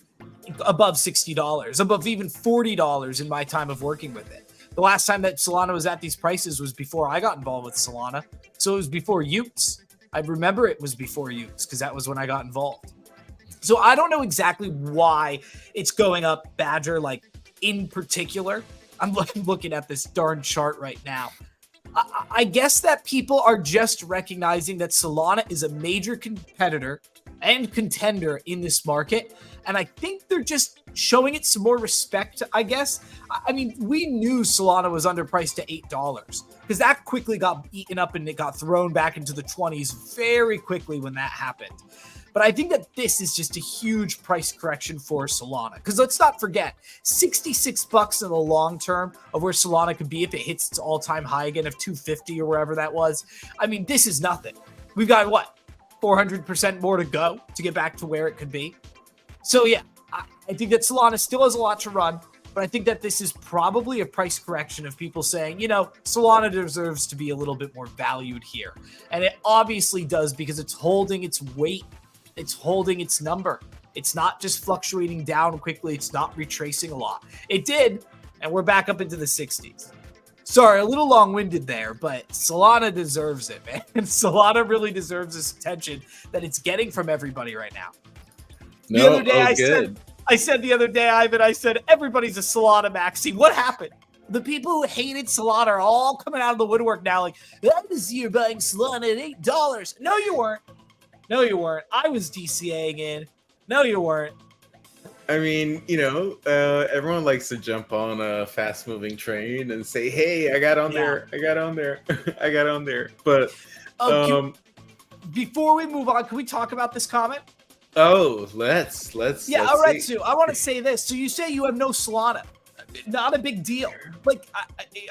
above $60, above even $40 in my time of working with it. The last time that Solana was at these prices was before I got involved with Solana. So it was before Utes. I remember it was before Utes because that was when I got involved. So I don't know exactly why it's going up, Badger, like in particular. I'm looking at this darn chart right now. I guess that people are just recognizing that Solana is a major competitor and contender in this market. And I think they're just showing it some more respect, I guess. We knew Solana was underpriced to $8 because that quickly got eaten up and it got thrown back into the 20s very quickly when that happened. But I think that this is just a huge price correction for Solana. Because let's not forget, $66 in the long term of where Solana could be if it hits its all-time high again of 250 or wherever that was. This is nothing. We've got, 400% more to go to get back to where it could be. So, yeah, I think that Solana still has a lot to run. But I think that this is probably a price correction of people saying, Solana deserves to be a little bit more valued here. And it obviously does because it's holding its weight. It's holding its number. It's not just fluctuating down quickly. It's not retracing a lot. It did, and we're back up into the 60s. Sorry, a little long-winded there, but Solana deserves it, man. Solana really deserves this attention that it's getting from everybody right now. The other day I said the other day, Ivan, everybody's a Solana maxi. What happened? The people who hated Solana are all coming out of the woodwork now like, I was here buying Solana at $8. No, you weren't. No, you weren't. I was DCAing in. No, you weren't. I mean, everyone likes to jump on a fast-moving train and say, "Hey, I got on there. I got on there. I got on there." But before we move on, can we talk about this comment? Oh, let's. Yeah, all right, Sue. I want to say this. So you say you have no Solana. Not a big deal. Like,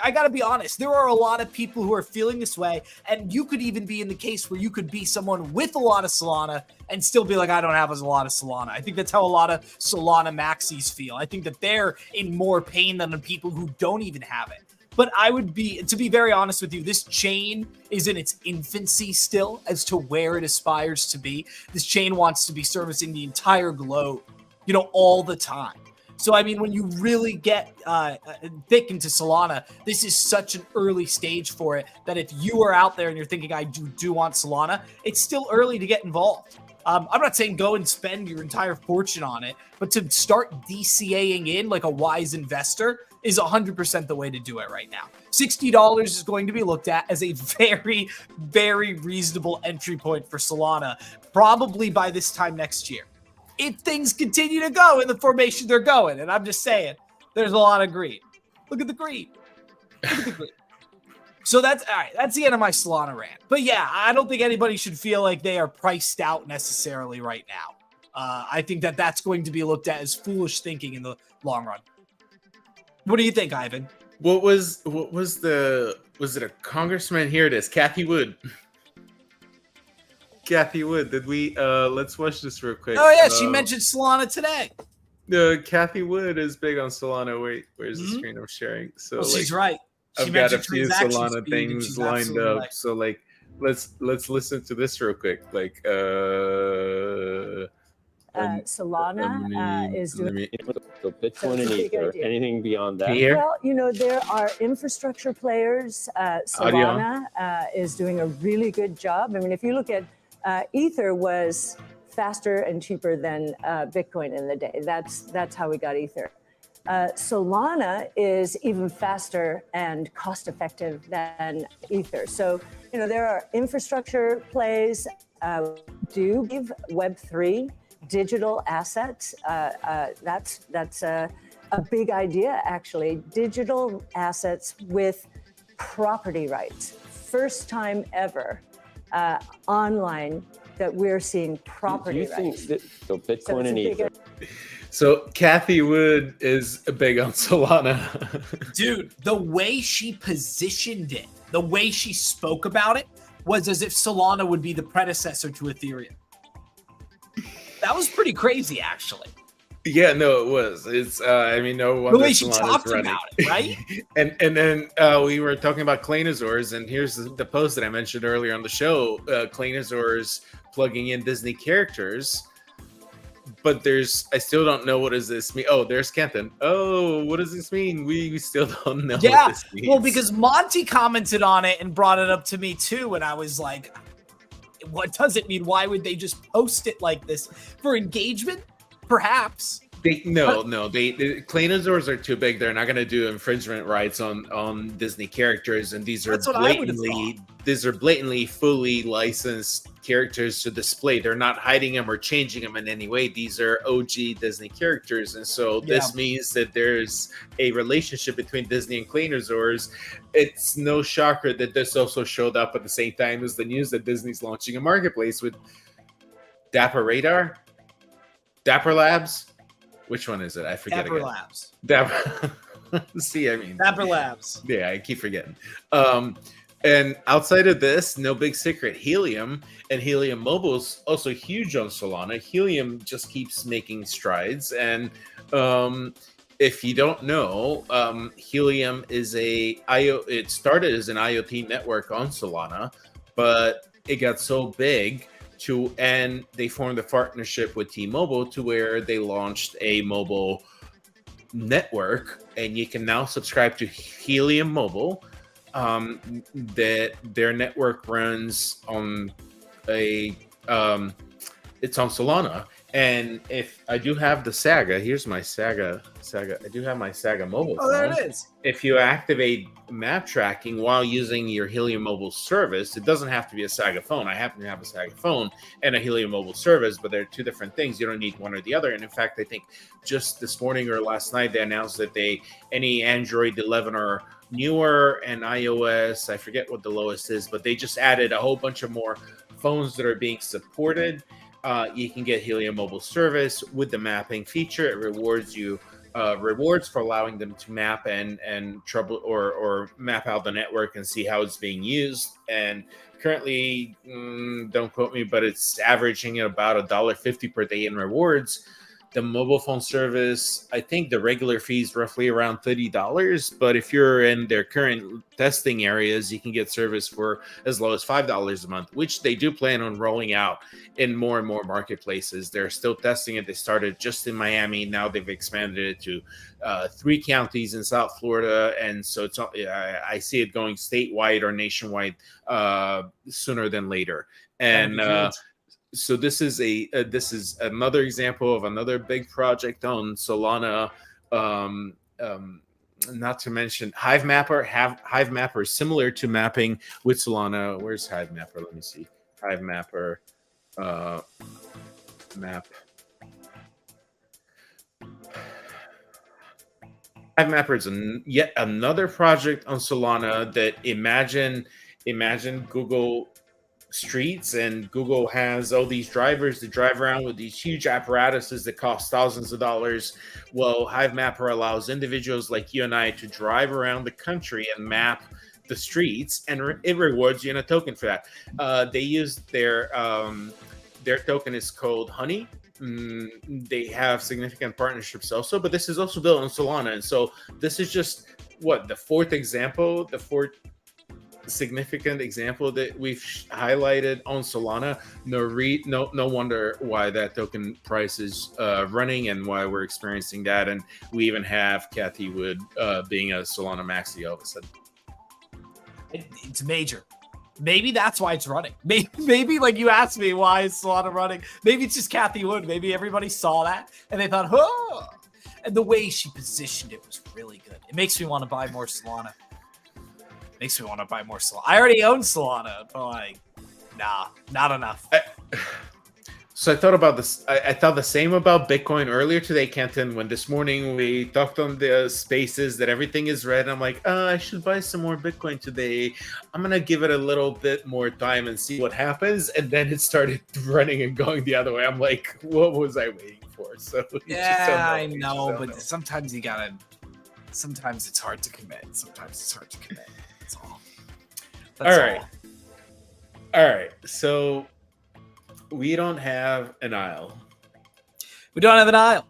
I got to be honest. There are a lot of people who are feeling this way, and you could even be in the case where you could be someone with a lot of Solana and still be like, I don't have a lot of Solana. I think that's how a lot of Solana maxis feel. I think that they're in more pain than the people who don't even have it. But to be very honest with you, this chain is in its infancy still as to where it aspires to be. This chain wants to be servicing the entire globe, all the time. So, I mean, when you really get thick into Solana, this is such an early stage for it that if you are out there and you're thinking, I do want Solana, it's still early to get involved. I'm not saying go and spend your entire fortune on it, but to start DCAing in like a wise investor is 100% the way to do it right now. $60 is going to be looked at as a very, very reasonable entry point for Solana, probably by this time next year. If things continue to go in the formation they're going. And I'm just saying, there's a lot of greed. Look at the greed. Look at the greed. So that's all right. That's the end of my Solana rant. But yeah, I don't think anybody should feel like they are priced out necessarily right now. I think that that's going to be looked at as foolish thinking in the long run. What do you think, Ivan? Was it a congressman? Here it is, Kathy Wood. Kathy Wood, did we let's watch this real quick. Oh yeah, she mentioned Solana today. Kathy Wood is big on Solana. Wait, where's the screen I'm sharing? So she's right. I've got a few Solana things lined up. Right. So let's listen to this real quick. Solana is doing so Bitcoin and Ether. Anything beyond that? Well, there are infrastructure players. Solana is doing a really good job. I mean, if you look at Ether was faster and cheaper than Bitcoin in the day. That's how we got Ether. Solana is even faster and cost effective than Ether. So, there are infrastructure plays. Do give Web3 digital assets. That's a big idea, actually. Digital assets with property rights. First time ever online that we're seeing property rights. So Bitcoin and Ether. So Kathy Wood is big on Solana. Dude, the way she positioned it, the way she spoke about it, was as if Solana would be the predecessor to Ethereum. That was pretty crazy, actually. Yeah, no, it was. It's no wonder the way she talked about it, right? and then we were talking about Claynosaurs, and here's the post that I mentioned earlier on the show. Claynosaurs plugging in Disney characters, but I still don't know what does this mean. Oh, there's Kenton. Oh, what does this mean? We still don't know what this means. Well, because Monty commented on it and brought it up to me too, and I was like, what does it mean? Why would they just post it like this? For engagement? Perhaps. The Claynosaurs are too big. They're not going to do infringement rights on Disney characters, and these are blatantly fully licensed characters to display. They're not hiding them or changing them in any way. These are OG Disney characters, and so this means that there's a relationship between Disney and Claynosaurs. It's no shocker that this also showed up at the same time as the news that Disney's launching a marketplace with Dapper Labs. Which one is it? I forget Dapper again. Labs. Dapper. See, I mean. Dapper Labs. Yeah, I keep forgetting. And outside of this, no big secret. Helium and Helium Mobile's also huge on Solana. Helium just keeps making strides. And if you don't know, Helium is it started as an IoT network on Solana, but it got so big and they formed a partnership with T-Mobile to where they launched a mobile network, and you can now subscribe to Helium Mobile. That their network runs on it's on Solana, And if I do have the Saga, here's my Saga. I do have my Saga mobile phone. Oh, there it is. If you activate map tracking while using your Helium mobile service, it doesn't have to be a Saga phone. I happen to have a Saga phone and a Helium mobile service, but they're two different things. You don't need one or the other. And in fact, I think just this morning or last night, they announced that any Android 11 or newer and iOS, I forget what the lowest is, but they just added a whole bunch of more phones that are being supported. You can get Helium mobile service with the mapping feature. It rewards you rewards for allowing them to map and trouble or map out the network and see how it's being used. And currently, don't quote me, but it's averaging at about $1.50 per day in rewards. The mobile phone service, I think the regular fee is roughly around $30. But if you're in their current testing areas, you can get service for as low as $5 a month, which they do plan on rolling out in more and more marketplaces. They're still testing it. They started just in Miami. Now they've expanded it to 3 counties in South Florida. And so I see it going statewide or nationwide sooner than later. And so this is another example of another big project on Solana. Not to mention Hive Mapper. Hive Mapper is similar to mapping with Solana. Where's Hive Mapper? Let me see. Hive Mapper map. Hive Mapper is yet another project on Solana that imagine Google Streets, and Google has all these drivers that drive around with these huge apparatuses that cost thousands of dollars. Well, Hive Mapper allows individuals like you and I to drive around the country and map the streets, and it rewards you in a token for that. They use their token is called Honey. They have significant partnerships also, but this is also built on Solana, and so this is just the fourth significant example that we've highlighted on Solana. No wonder why that token price is running and why we're experiencing that. And we even have Kathy Wood being a Solana maxi all of a sudden. It's major. Maybe that's why it's running. Maybe like you asked me, why is Solana running? Maybe it's just Kathy Wood. Maybe everybody saw that and they thought, oh. And the way she positioned it was really good. It makes me want to buy more Solana. I already own Solana, but like, nah, not enough. So I thought about this. I thought the same about Bitcoin earlier today, Kenton, when this morning we talked on the spaces that everything is red. I'm like, I should buy some more Bitcoin today. I'm going to give it a little bit more time and see what happens. And then it started running and going the other way. I'm like, what was I waiting for? So yeah, I know, but sometimes it's hard to commit. That's all. All right. So we don't have an aisle. We don't have an aisle.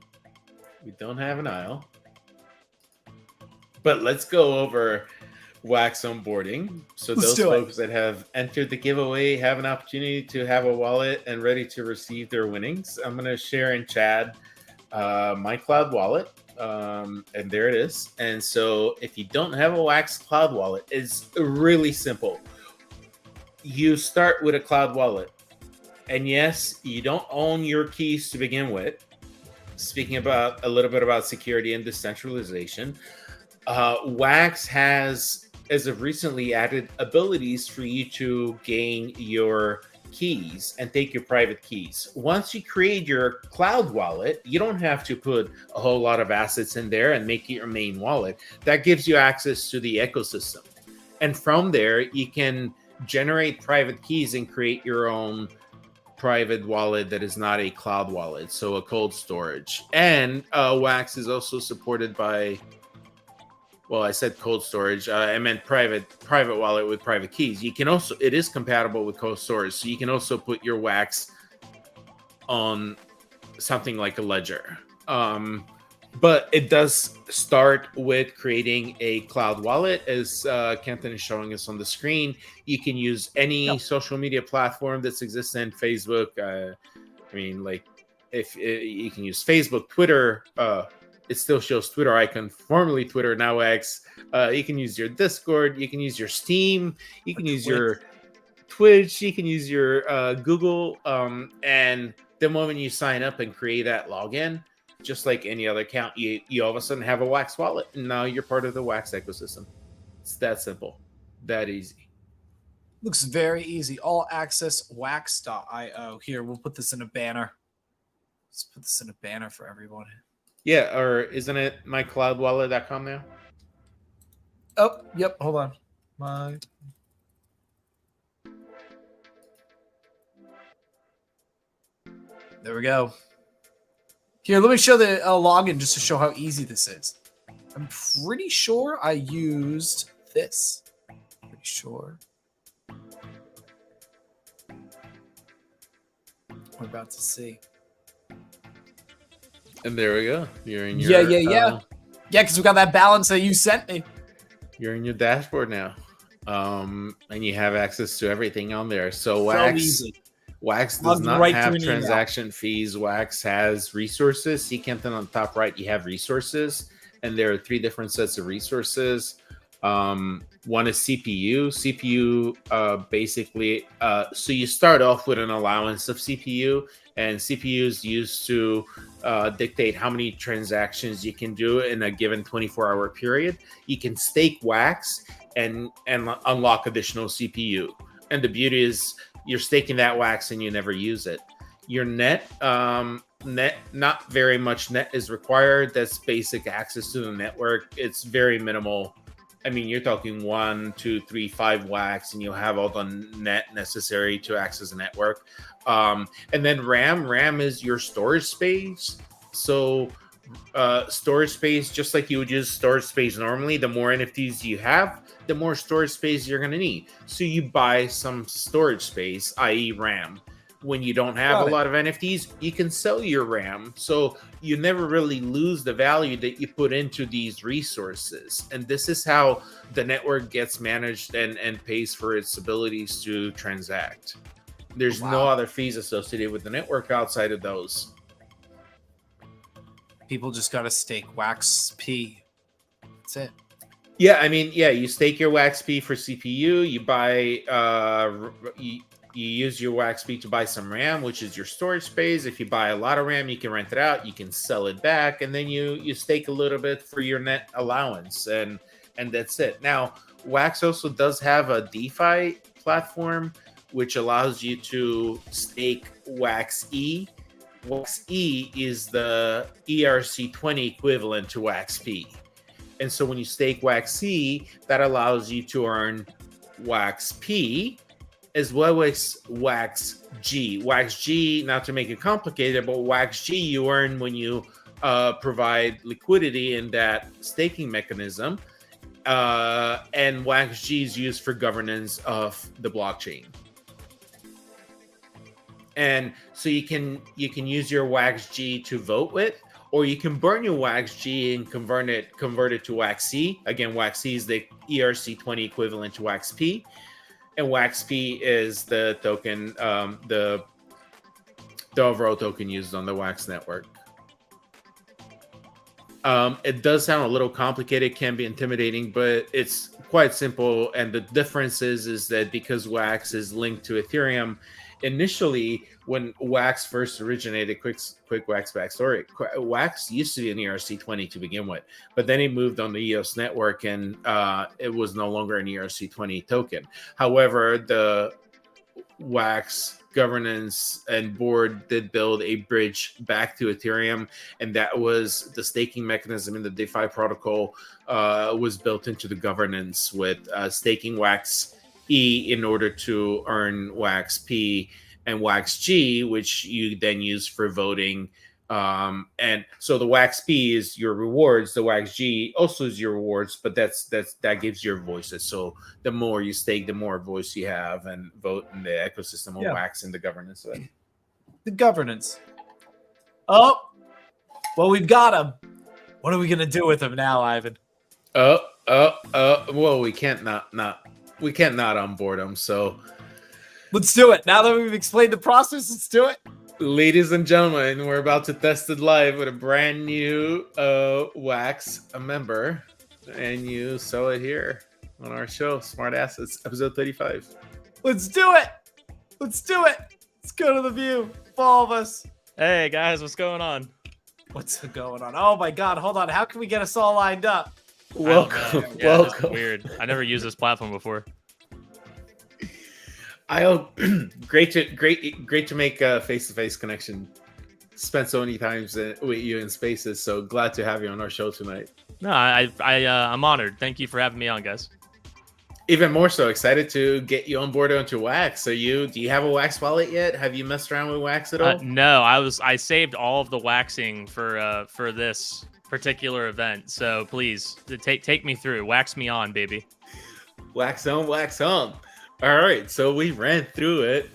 But let's go over Wax onboarding. So those folks that have entered the giveaway have an opportunity to have a wallet and ready to receive their winnings. I'm going to share in chat my Cloud wallet. And there it is. And so if you don't have a Wax Cloud wallet, it's really simple. You start with a Cloud wallet. And yes, you don't own your keys to begin with. Speaking about a little bit about security and decentralization, Wax has, as of recently, added abilities for you to gain your keys and take your private keys. Once you create your Cloud wallet, you don't have to put a whole lot of assets in there and make it your main wallet. That gives you access to the ecosystem. And from there, you can generate private keys and create your own private wallet that is not a Cloud wallet, so a cold storage. And Wax is also supported by, well, I said cold storage. I meant private wallet with private keys. You can also, it is compatible with cold storage, so you can also put your Wax on something like a ledger. But it does start with creating a Cloud wallet, as Kenton is showing us on the screen. You can use any social media platform that's existent. Facebook. If you can use Facebook, Twitter. It still shows Twitter icon, formerly Twitter, now X. You can use your Discord. You can use your Steam. You can use your Twitch, you can use your Google, and the moment you sign up and create that login, just like any other account, you all of a sudden have a Wax wallet, and now you're part of the Wax ecosystem. It's that simple, that easy. Looks very easy. All access wax.io. Here, we'll put this in a banner. Let's put this in a banner for everyone. Yeah, or isn't it mycloudwallet.com now? Oh, yep. Hold on. There we go. Here, let me show the login just to show how easy this is. I'm pretty sure I used this. Pretty sure. We're about to see. And there we go. You're in your yeah, because we got that balance that you sent me. You're in your dashboard now, and you have access to everything on there. So Wax does not have transaction fees. Wax has resources. See Kempton on the top right. You have resources, and there are 3 different sets of resources. One is CPU. CPU basically, so you start off with an allowance of CPU, and CPU is used to dictate how many transactions you can do in a given 24-hour period. You can stake Wax and unlock additional CPU. And the beauty is you're staking that Wax and you never use it. Your net, not very much net is required. That's basic access to the network. It's very minimal. I mean, you're talking 1, 2, 3, 5 Wax, and you'll have all the net necessary to access the network. And then RAM is your storage space. So storage space, just like you would use storage space normally, the more NFTs you have, the more storage space you're going to need. So you buy some storage space, i.e. RAM. When you don't have a lot of NFTs, you can sell your RAM. So you never really lose the value that you put into these resources. And this is how the network gets managed and pays for its abilities to transact. There's no other fees associated with the network outside of those. People just got to stake Wax P. That's it. Yeah, I mean, you stake your Wax P for CPU. You buy, you use your Wax P to buy some RAM, which is your storage space. If you buy a lot of RAM, you can rent it out. You can sell it back, and then you stake a little bit for your net allowance, and that's it. Now, Wax also does have a DeFi platform, which allows you to stake Wax E. Wax E is the ERC20 equivalent to Wax P. And so when you stake Wax E, that allows you to earn Wax P as well as Wax G. Wax G, not to make it complicated, but Wax G you earn when you provide liquidity in that staking mechanism. And Wax G is used for governance of the blockchain. And so you can use your Wax G to vote with, or you can burn your Wax G and convert it to Wax C. Again, Wax C is the ERC20 equivalent to Wax P, and Wax P is the token, the overall token used on the Wax network. It does sound a little complicated, can be intimidating, but it's quite simple. And the difference is that because Wax is linked to Ethereum, initially when Wax first originated, quick Wax backstory, Wax used to be an ERC20 to begin with, but then it moved on the EOS network, and it was no longer an ERC20 token. However, the Wax governance and board did build a bridge back to Ethereum, and that was the staking mechanism in the DeFi protocol was built into the governance with staking Wax E in order to earn Wax P and Wax G, which you then use for voting. And so the Wax P is your rewards, the Wax G also is your rewards, but that gives your voices. So the more you stake, the more voice you have and vote in the ecosystem of Wax and the governance of it. The governance. Oh, well, we've got him. What are we gonna do with him now, Ivan? Well, we can't not onboard him. So let's do it. Now that we've explained the process, let's do it. Ladies and gentlemen, we're about to test it live with a brand new Wax member, and you saw it here on our show, Smart Assets, episode 35. Let's do it. Let's do it. Let's go to the view. Follow us. Hey guys, what's going on? What's going on? Oh my God. Hold on. How can we get us all lined up? Welcome. Yeah, this is Welcome. weird. I never used this platform before. Great to make a face-to-face connection. Spent so many times with you in spaces, so glad to have you on our show tonight. No, I'm honored. Thank you for having me on, guys. Even more so excited to get you on board onto Wax. So do you have a Wax wallet yet? Have you messed around with Wax at all? No, I saved all of the waxing for this particular event. So please take me through. Wax me on, baby. Wax on, wax on. All right, so we ran through it,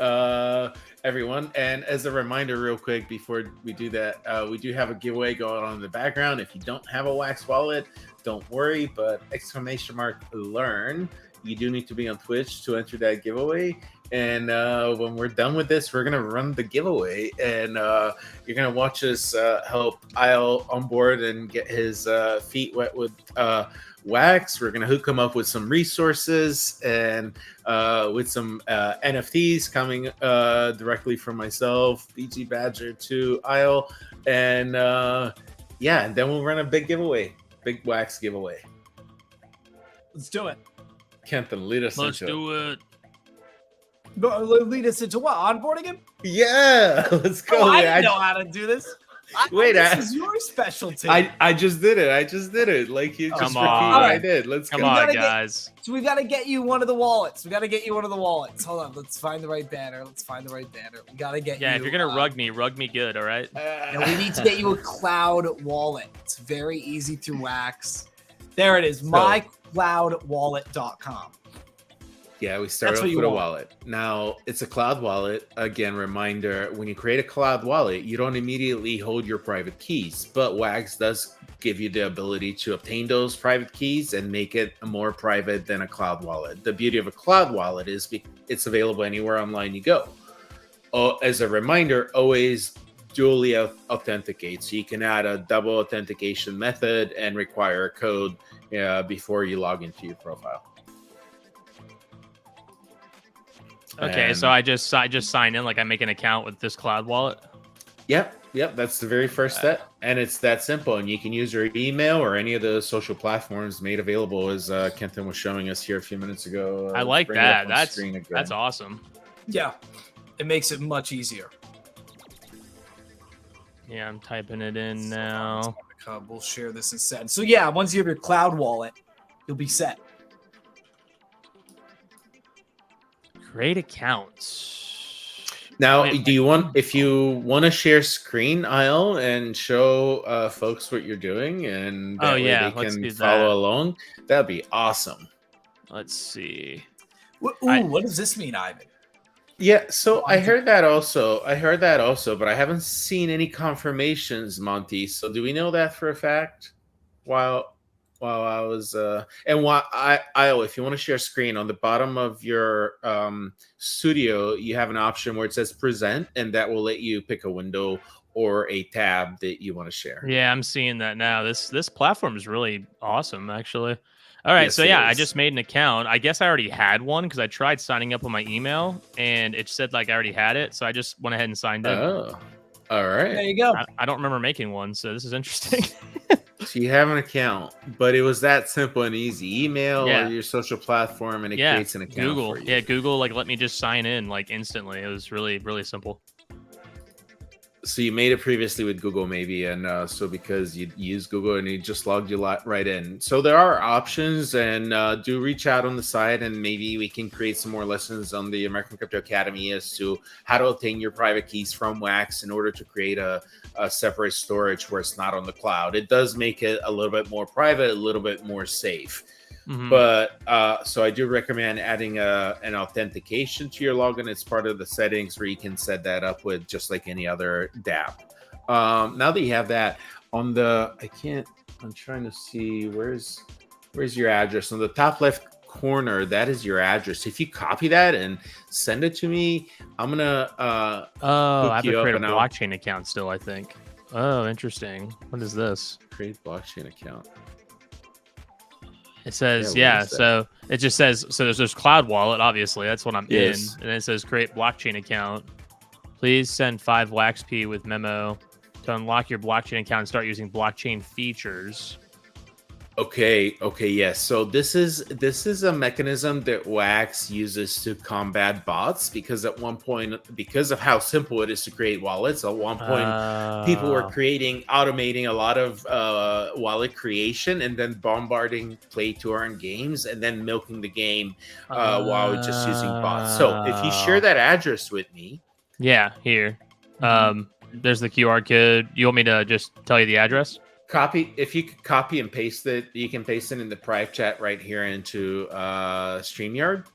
everyone. And as a reminder, real quick, before we do that, we do have a giveaway going on in the background. If you don't have a Wax wallet, don't worry, but !learn. You do need to be on Twitch to enter that giveaway. And when we're done with this, we're going to run the giveaway. And you're going to watch us help Isle on board and get his feet wet with Wax. We're going to hook him up with some resources and with some NFTs coming directly from myself, BG Badger to Isle. And yeah, and then we'll run a big giveaway, big Wax giveaway. Let's do it. Kenton, lead us Let's into do it. Lead us into what? Onboarding him? Yeah, let's go. Oh, I didn't know how to do this. This is your specialty. I just did it. Like you just repeat what I did. Let's Come go. on, guys. So we got to get you one of the wallets. Hold on. Let's find the right banner. We got to get you. Yeah, if you're gonna rug me good, all right? We need to get you a cloud wallet. It's very easy through Wax. There it is. mycloudwallet.com. Yeah, we started off with a wallet. Now, it's a cloud wallet. Again, reminder, when you create a cloud wallet, you don't immediately hold your private keys, but Wax does give you the ability to obtain those private keys and make it more private than a cloud wallet. The beauty of a cloud wallet is it's available anywhere online you go. As a reminder, always dually authenticate. So you can add a double authentication method and require a code before you log into your profile. Okay, so I just sign in, like I make an account with this cloud wallet. Yep. That's the very first step, and it's that simple. And you can use your email or any of the social platforms made available, as Kenton was showing us here a few minutes ago. I like that. That's awesome. Yeah, it makes it much easier. Yeah, I'm typing it in now. We'll share this instead. So yeah, once you have your cloud wallet, you'll be set. Create accounts. Now, if you want to share screen, Isle, and show folks what you're doing, and that way they can follow along, that'd be awesome. Let's see. What does this mean, Ivan? Yeah, so I heard that also, but I haven't seen any confirmations, Monty. So do we know that for a fact? While I was Isle, if you want to share screen, on the bottom of your studio, you have an option where it says present, and that will let you pick a window or a tab that you want to share. Yeah, I'm seeing that now. This platform is really awesome, actually. All right, yes, so yeah, I just made an account. I guess I already had one because I tried signing up with my email, and it said like I already had it, so I just went ahead and signed in. Oh, all right. There you go. I don't remember making one, so this is interesting. So you have an account, but it was that simple and easy. Email or your social platform, and it creates an account for you. Yeah, Google let me just sign in instantly. It was really, really simple. So you made it previously with Google, maybe, and so because you use Google and it just logged you right in. So there are options, and do reach out on the site, and maybe we can create some more lessons on the American Crypto Academy as to how to obtain your private keys from Wax in order to create a separate storage where it's not on the cloud. It does make it a little bit more private, a little bit more safe. Mm-hmm. But so I do recommend adding an authentication to your login. It's part of the settings where you can set that up with just like any other dApp. Now that you have that on I'm trying to see where's your address on the top left corner. That is your address. If you copy that and send it to me, I'm gonna I have to create a blockchain account still, I think. Oh, interesting. What is this? Create blockchain account. It says, Yeah, so it just says, so there's Cloud Wallet, obviously. That's what I'm Yes. in. And then it says create blockchain account. Please send 5 WaxP with memo to unlock your blockchain account and start using blockchain features. Okay, yes. So this is a mechanism that Wax uses to combat bots, because at one point, because of how simple it is to create wallets, at one point people were automating a lot of wallet creation and then bombarding play to earn games and then milking the game while just using bots. So if you share that address with me. Yeah, here. There's the QR code. You want me to just tell you the address? If you could copy and paste it, you can paste it in the private chat right here into StreamYard.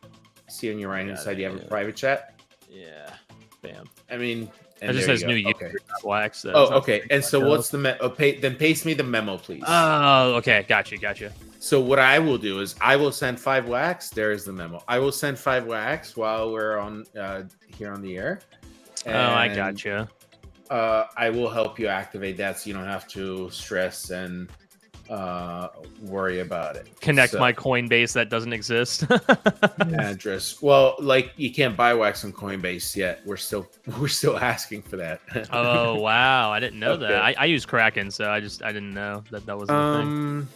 See on your right hand side, you have a private chat. Yeah, bam. I mean, it just says new user. Wax. Okay. And so what's the then paste me the memo, please. Oh, okay. Gotcha. So what I will do is I will send 5 Wax. There is the memo. I will send 5 Wax while we're on here on the air. And I gotcha. I will help you activate that, so you don't have to stress and worry about it. Connect my Coinbase that doesn't exist. Address. Well, like, you can't buy Wax on Coinbase yet. We're still asking for that. Oh wow, I didn't know that. I use Kraken, so I didn't know that was the thing.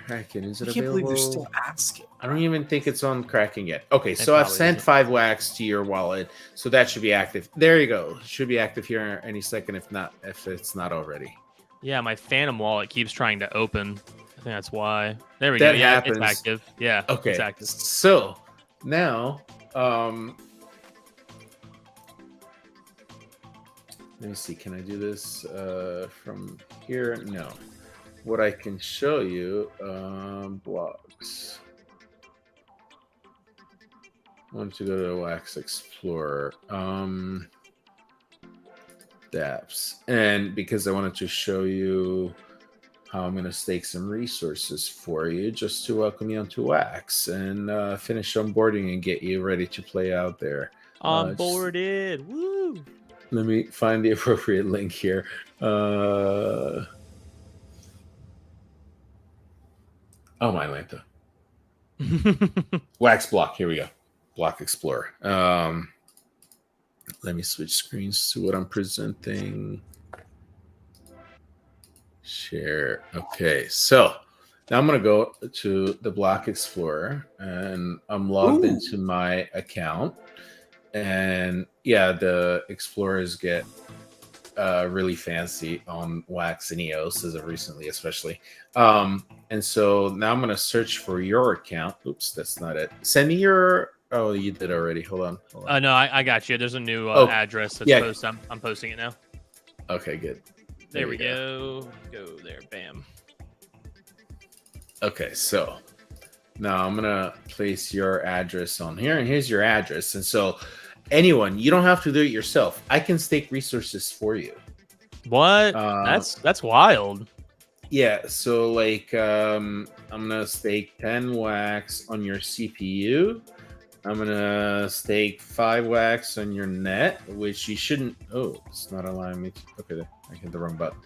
Kraken, is it I can't available? believe they're still asking. I don't even think it's on Kraken yet. Okay, so I've sent 5 Wax to your wallet, so that should be active. There you go. It should be active here any second, if it's not already. Yeah, my Phantom wallet keeps trying to open. I think that's why. There we go. Yeah, happens. It's active. Yeah, okay. It's active. So now, let me see. Can I do this from here? No. What I can show you, blocks. I want to go to Wax Explorer. Dapps. And because I wanted to show you how I'm going to stake some resources for you, just to welcome you onto Wax and finish onboarding and get you ready to play out there. Onboarded. Woo! Let me find the appropriate link here. Oh, my Lanta. Wax block. Here we go. Block Explorer. Let me switch screens to what I'm presenting. Share. Okay. So now I'm going to go to the Block Explorer and I'm logged into my account. And yeah, the Explorers get really fancy on Wax and EOS as of recently, especially. And so now I'm going to search for your account. Oops, that's not it. Send me your... Oh, you did already. Hold on. No, I got you. There's a new address that's I'm posting it now. Okay, good. There we go. Go there. Bam. Okay, so now I'm going to place your address on here. And here's your address. And so anyone, you don't have to do it yourself. I can stake resources for you. What? That's wild. Yeah, so like I'm gonna stake 10 Wax on your CPU. I'm gonna stake 5 Wax on your net, which you shouldn't. Oh, it's not allowing me to. Okay, I hit the wrong button.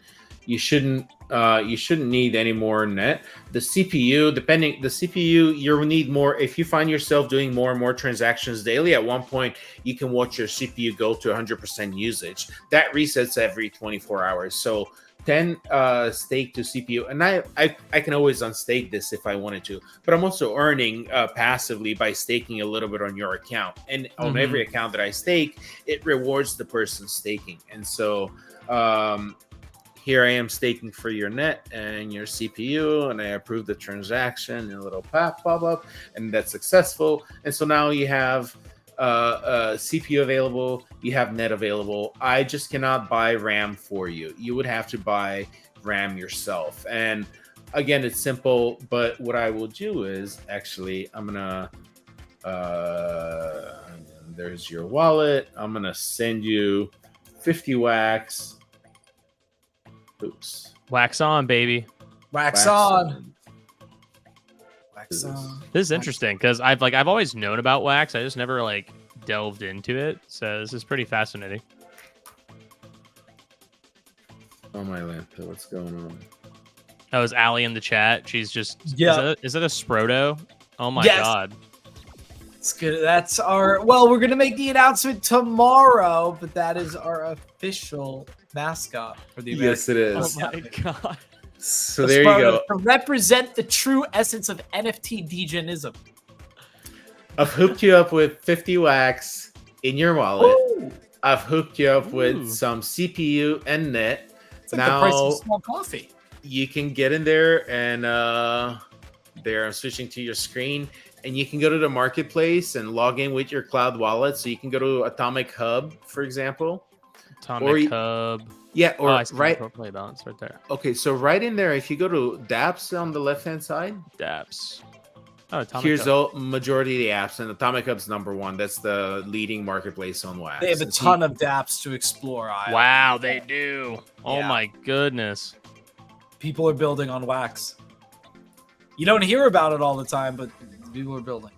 You shouldn't need any more net. The CPU, you'll need more. If you find yourself doing more and more transactions daily, at one point you can watch your CPU go to 100% usage. That resets every 24 hours. So 10 stake to CPU, and I can always unstake this if I wanted to, but I'm also earning passively by staking a little bit on your account, and on every account that I stake, it rewards the person staking. And so here I am staking for your net and your CPU, and I approve the transaction, and a little pop up, and that's successful. And so now you have CPU available, you have net available. I just cannot buy RAM for you. You would have to buy RAM yourself. And again, it's simple, but what I will do is actually, I'm gonna there's your wallet. I'm gonna send you 50 Wax. Oops. Wax on, baby. Wax on. Wax on. This is interesting because I've always known about Wax. I just never delved into it. So this is pretty fascinating. Oh my Lanta, what's going on? That was Allie in the chat. She's just Is it a Sproto? Oh my god. It's good. That's our we're gonna make the announcement tomorrow, but that is our official mascot for the American. Yes, it is. Oh my god. So there you go. To represent the true essence of NFT degenism. I've hooked you up with 50 wax in your wallet. Ooh. I've hooked you up with some CPU and net. It's like the price of small coffee. You can get in there and there I'm switching to your screen, and you can go to the marketplace and log in with your cloud wallet. So you can go to Atomic Hub, for example. Hub. Yeah, or I see right. Play balance right there. Okay, so right in there, if you go to dApps on the left-hand side. dApps. Oh, Atomic Here's Hub. the majority of the apps, and Atomic Hub's #1. That's the leading marketplace on wax. They have a ton of dApps to explore. Wow, they do. Oh my goodness. People are building on wax. You don't hear about it all the time, but people are building.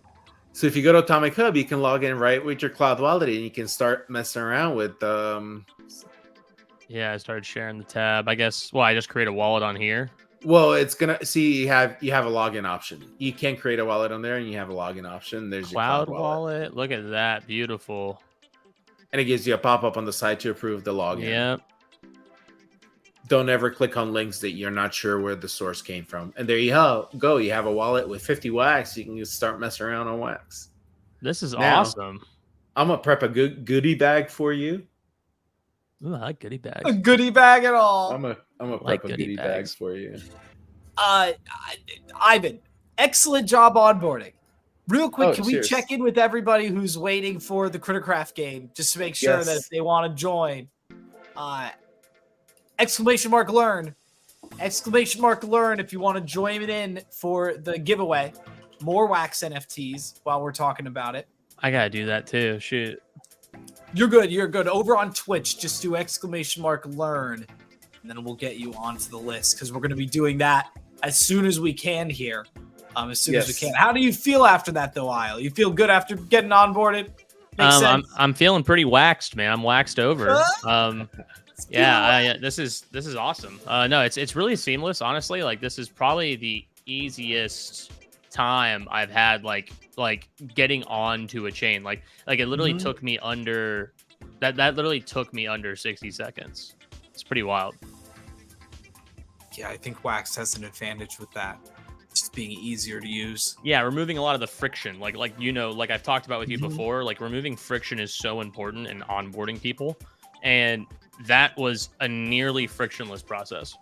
So if you go to Atomic Hub, you can log in right with your cloud wallet, and you can start messing around with. Yeah, I started sharing the tab. I guess. Well, I just create a wallet on here. Well, it's gonna see you have a login option. You can create a wallet on there, and you have a login option. There's your cloud wallet. Look at that, beautiful. And it gives you a pop up on the side to approve the login. Yep. Don't ever click on links that you're not sure where the source came from. And there you go. You have a wallet with 50 wax. You can just start messing around on wax. This is awesome. I'm gonna prep a good goodie bag for you. Ooh, I like goodie bags. A goodie bag at all. I'm gonna prep a goodie bags for you. Ivan, excellent job onboarding. Real quick, can cheers. we check in with everybody who's waiting for the Crittercraft game just to make sure that if they want to join, !learn, !learn if you want to join it in for the giveaway. More wax NFTs while we're talking about it. I gotta do that too. Shoot. You're good. Over on Twitch, just do !learn, and then we'll get you onto the list because we're going to be doing that as soon as we can here. As soon as we can. How do you feel after that, though, Isle? You feel good after getting onboarded? Makes sense? I'm feeling pretty waxed, man. I'm waxed over. This is awesome. No, it's really seamless, honestly. Like, this is probably the easiest time I've had like getting onto a chain. Like it literally took me under that literally took me under 60 seconds. It's pretty wild. Yeah, I think wax has an advantage with that. Just being easier to use. Yeah, removing a lot of the friction. Like I've talked about with you before, like removing friction is so important in onboarding people. And that was a nearly frictionless process.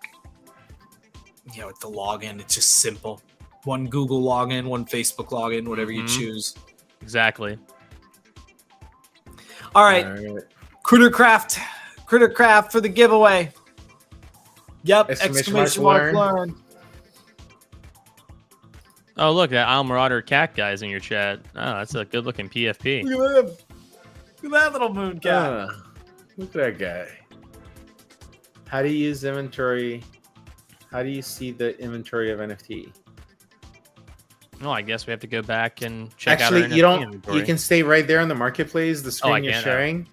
Yeah, with the login, it's just simple. One Google login, one Facebook login, whatever you choose. Exactly. All right. Crittercraft for the giveaway. Yep. Exclamation mark learn. Oh, look, that Al Marauder cat guy's in your chat. Oh, that's a good looking PFP. Look at him. Look at that little moon cat. Look at that guy. How do you use inventory? How do you see the inventory of NFT? No, I guess we have to go back and check out. Actually, you don't. Inventory. You can stay right there on the marketplace. The screen you're sharing.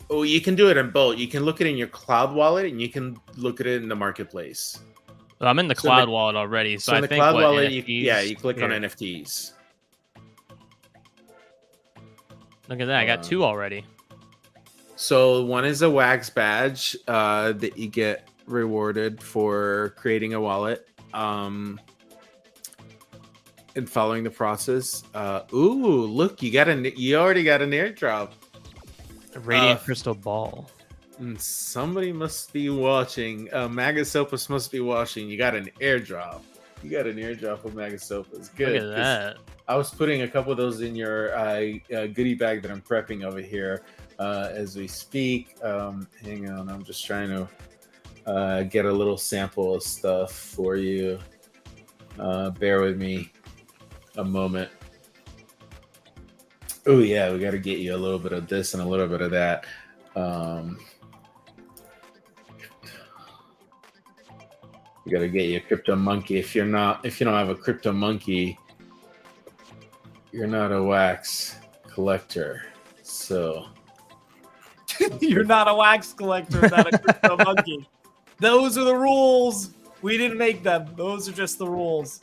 Oh, you can do it in both. You can look at it in your cloud wallet, and you can look at it in the marketplace. Well, I'm in the cloud wallet already, so I in the think cloud wallet, NFTs, you click on NFTs. Look at that! I got 2 already. So one is a wax badge that you get rewarded for creating a wallet. And following the process. Ooh, look, you already got an airdrop. A radiant crystal ball. Somebody must be watching. Magasopus must be watching. You got an airdrop. You got an airdrop of Magasopus. Good. Look at that. I was putting a couple of those in your goodie bag that I'm prepping over here as we speak. Hang on, I'm just trying to get a little sample of stuff for you. Bear with me a moment. Oh yeah, we got to get you a little bit of this and a little bit of that. We got to get you a crypto monkey. If you don't have a crypto monkey, you're not a wax collector. So you're not a wax collector, not a crypto monkey. Those are the rules. We didn't make them. Those are just the rules.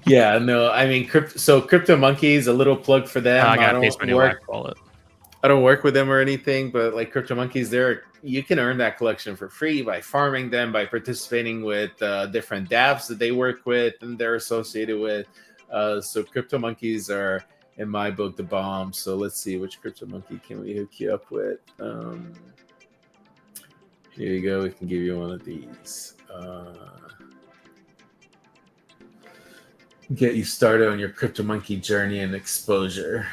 Yeah, no, I mean, Crypto Monkeys, a little plug for them. I gotta paste my new wax wallet. I don't work with them or anything, but like Crypto Monkeys, you can earn that collection for free by farming them, by participating with different dApps that they work with and they're associated with. So Crypto Monkeys are, in my book, the bomb. So let's see, which Crypto Monkey can we hook you up with? Here you go. We can give you one of these. Get you started on your Crypto Monkey journey and exposure.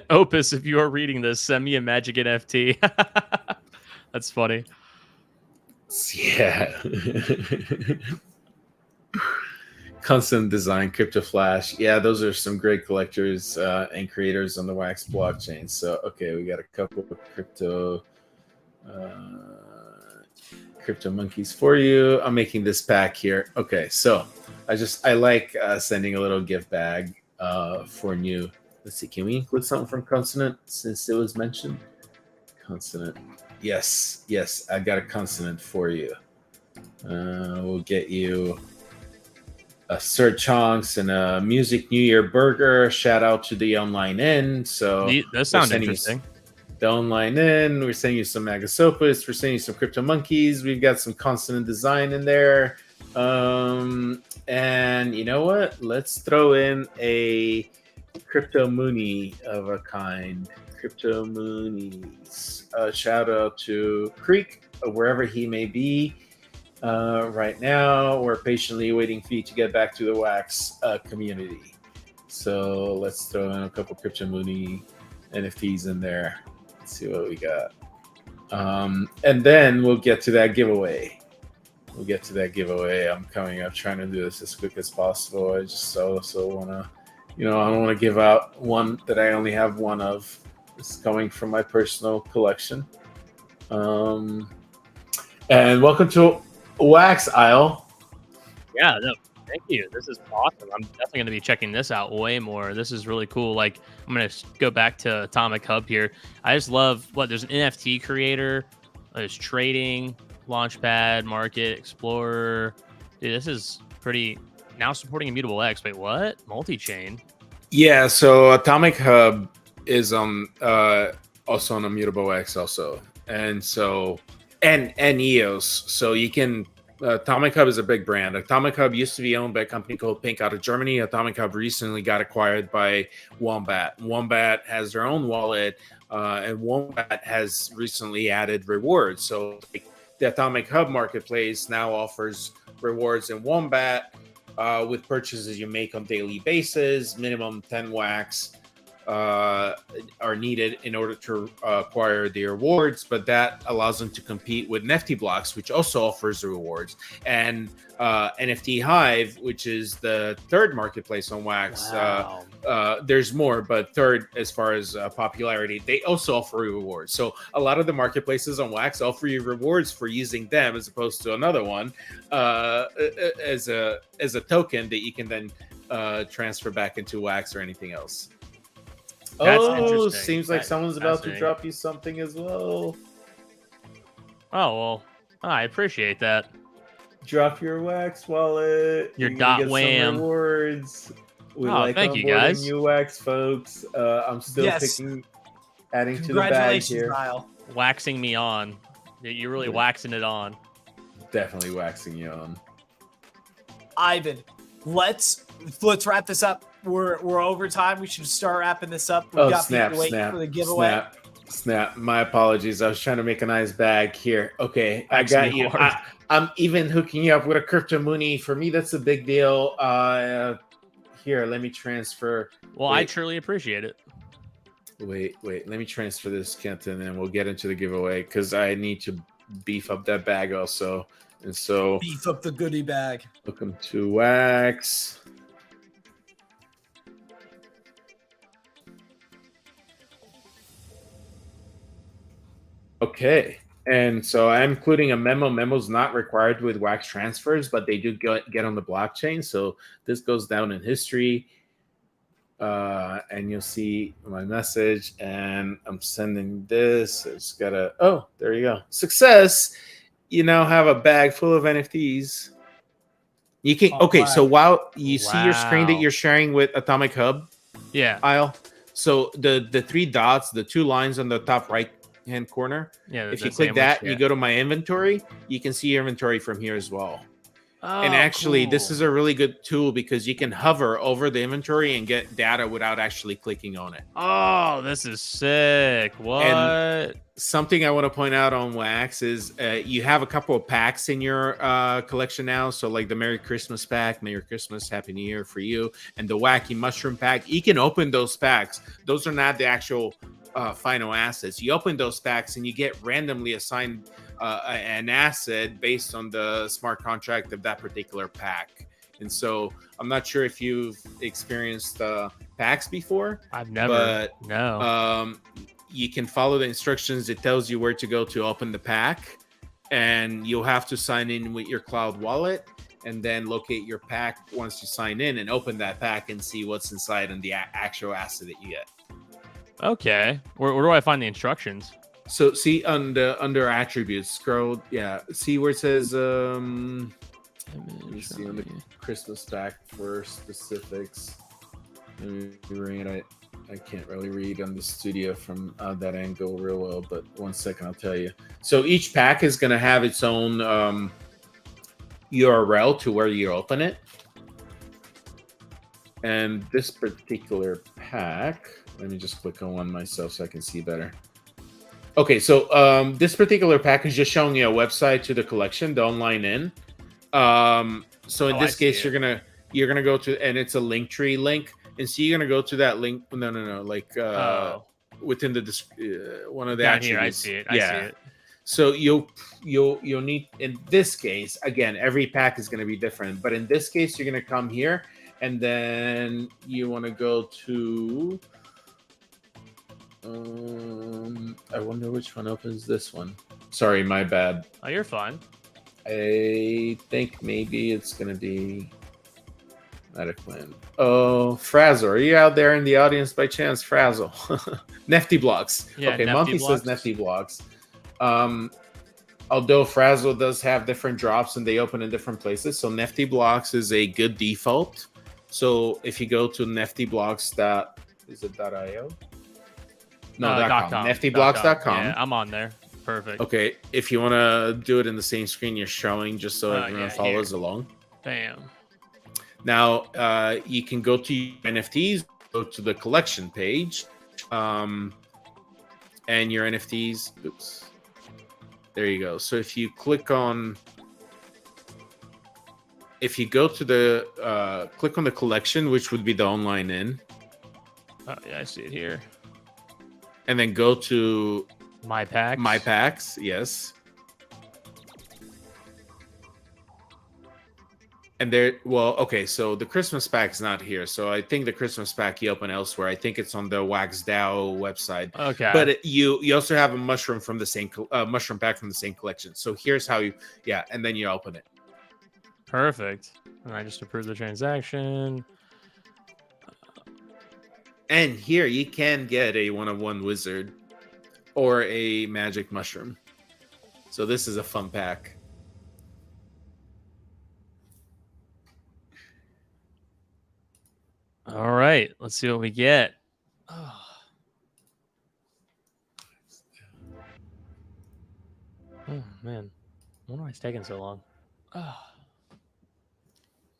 Opus, if you are reading this, send me a magic NFT. That's funny. Yeah. Constant Design, Crypto Flash. Yeah, those are some great collectors and creators on the Wax blockchain. So, okay, we got a couple of crypto monkeys for you. I'm making this pack here. Okay, so I like sending a little gift bag for new. Let's see, can we include something from Consonant since it was mentioned? Consonant. Yes, I got a Consonant for you. We'll get you a Sir Chonks and a Music New Year burger. Shout out to the Online Inn. So that sounds interesting. The Online Inn. We're sending you some Magasopus. We're sending you some Crypto Monkeys. We've got some Consonant Design in there. And you know what? Let's throw in a Crypto Mooney of a kind. Crypto Moonies. Shout out to Creek, wherever he may be right now. We're patiently waiting for you to get back to the Wax community. So let's throw in a couple Crypto Mooney NFTs in there. Let's see what we got. And then we'll get to that giveaway. I'm coming up trying to do this as quick as possible. I just also want to, I don't want to give out one that I only have one of. It's coming from my personal collection. And welcome to Wax Isle. Yeah, no, thank you. This is awesome. I'm definitely going to be checking this out way more. This is really cool. Like, I'm going to go back to Atomic Hub here. I just love there's an NFT creator, there's trading, Launchpad, Market, Explorer. Dude, this is pretty. Now supporting Immutable X. Wait, what? Multi-chain? Yeah, so Atomic Hub is also on Immutable X also. And so and EOS. So you can Atomic Hub is a big brand. Atomic Hub used to be owned by a company called Pink out of Germany. Atomic Hub recently got acquired by Wombat. Wombat has their own wallet, and Wombat has recently added rewards. So the Atomic Hub marketplace now offers rewards in Wombat with purchases you make on daily basis. Minimum 10 wax are needed in order to acquire the rewards, but that allows them to compete with NFT Blocks, which also offers the rewards, and NFT Hive, which is the third marketplace on Wax. Wow. There's more, but third as far as popularity, they also offer rewards. So a lot of the marketplaces on Wax offer you rewards for using them as opposed to another one as a token that you can then transfer back into Wax or anything else. That's seems like someone's about to drop you something as well. Oh, well, I appreciate that. Drop your Wax wallet. Your You're dot get wham. some rewards. We Thank you, guys. New Wax folks. I'm still adding to the bag here. Kyle. Waxing me on. You're really waxing it on. Definitely waxing you on. Ivan, let's wrap this up. We're over time. We should start wrapping this up. We've got people waiting for the giveaway. Snap. My apologies. I was trying to make a nice bag here. Okay, I got you. I'm even hooking you up with a Crypto Mooney. For me, that's a big deal. Here, let me transfer. Well, I truly appreciate it. Wait. Let me transfer this, Kent, and then we'll get into the giveaway because I need to beef up that bag also. And so beef up the goodie bag. Welcome to Wax. Okay, and so I'm including a memo. Memo's not required with Wax transfers, but they do get on the blockchain. So this goes down in history, and you'll see my message. And I'm sending this. It's got a there you go. Success. you now have a bag full of NFTs. You can wow. So while you see your screen that you're sharing with Atomic Hub, Isle. So the 3 dots, the 2 lines on the top right hand corner. Yeah. If you click that, you go to my inventory. You can see your inventory from here as well. And actually, this is a really good tool because you can hover over the inventory and get data without actually clicking on it. Oh, this is sick. What? And something I want to point out on Wax is you have a couple of packs in your collection now. So like the Merry Christmas pack, Merry Christmas, Happy New Year for you, and the Wacky Mushroom pack. You can open those packs. Those are not the actual final assets. You open those packs and you get randomly assigned an asset based on the smart contract of that particular pack. And so I'm not sure if you've experienced packs before. I've never. But no. You can follow the instructions. It tells you where to go to open the pack, and you'll have to sign in with your cloud wallet and then locate your pack once you sign in and open that pack and see what's inside and the actual asset that you get. Okay. Where do I find the instructions? So see under attributes, scroll. Yeah. See where it says, let me see on the Christmas pack for specifics. Let me bring it. I can't really read on the studio from that angle real well, but 1 second, I'll tell you. So each pack is going to have its own URL to where you open it. And this particular pack, let me just click on one myself so I can see better. Okay, so this particular pack is just showing you a website to the collection, the online in. So in this case, you're gonna go to, and it's a Linktree link. And so you're gonna go to that link. No. Like within the one of the attributes. Here, I see it. I see it. So you'll need, in this case, again, every pack is gonna be different. But in this case, you're gonna come here, and then you want to go to. I wonder which one opens this one. Sorry, my bad. Oh, you're fine. I think maybe it's gonna be. Medicland. Oh, Frazzle. Are you out there in the audience by chance? Frazzle. Nefty Blocks. Yeah, okay, Nefty Monty Blocks. says Nefty Blocks. Although Frazzle does have different drops and they open in different places, so Nefty Blocks is a good default. So if you go to neftyblocks.io? No, .com. Neftyblocks.com. Yeah, I'm on there. Perfect. Okay, if you want to do it in the same screen you're showing, just so everyone follows along. Bam. Now, you can go to NFTs, go to the collection page, and your NFTs. Oops. There you go. So if you click on, if you go to the, click on the collection, which would be the online in. Oh, yeah, I see it here. And then go to My Packs. My Packs, yes. And there, well, okay, so the Christmas pack is not here. So I think the Christmas pack you open elsewhere. I think it's on the WaxDAO website. Okay. But you also have a mushroom from the same mushroom pack from the same collection. So here's how you, and then you open it. Perfect. And I just approve the transaction. And here you can get a 1-of-1 wizard or a magic mushroom. So this is a fun pack. All right, let's see what we get. Oh, man. I wonder why it's taking so long. Oh.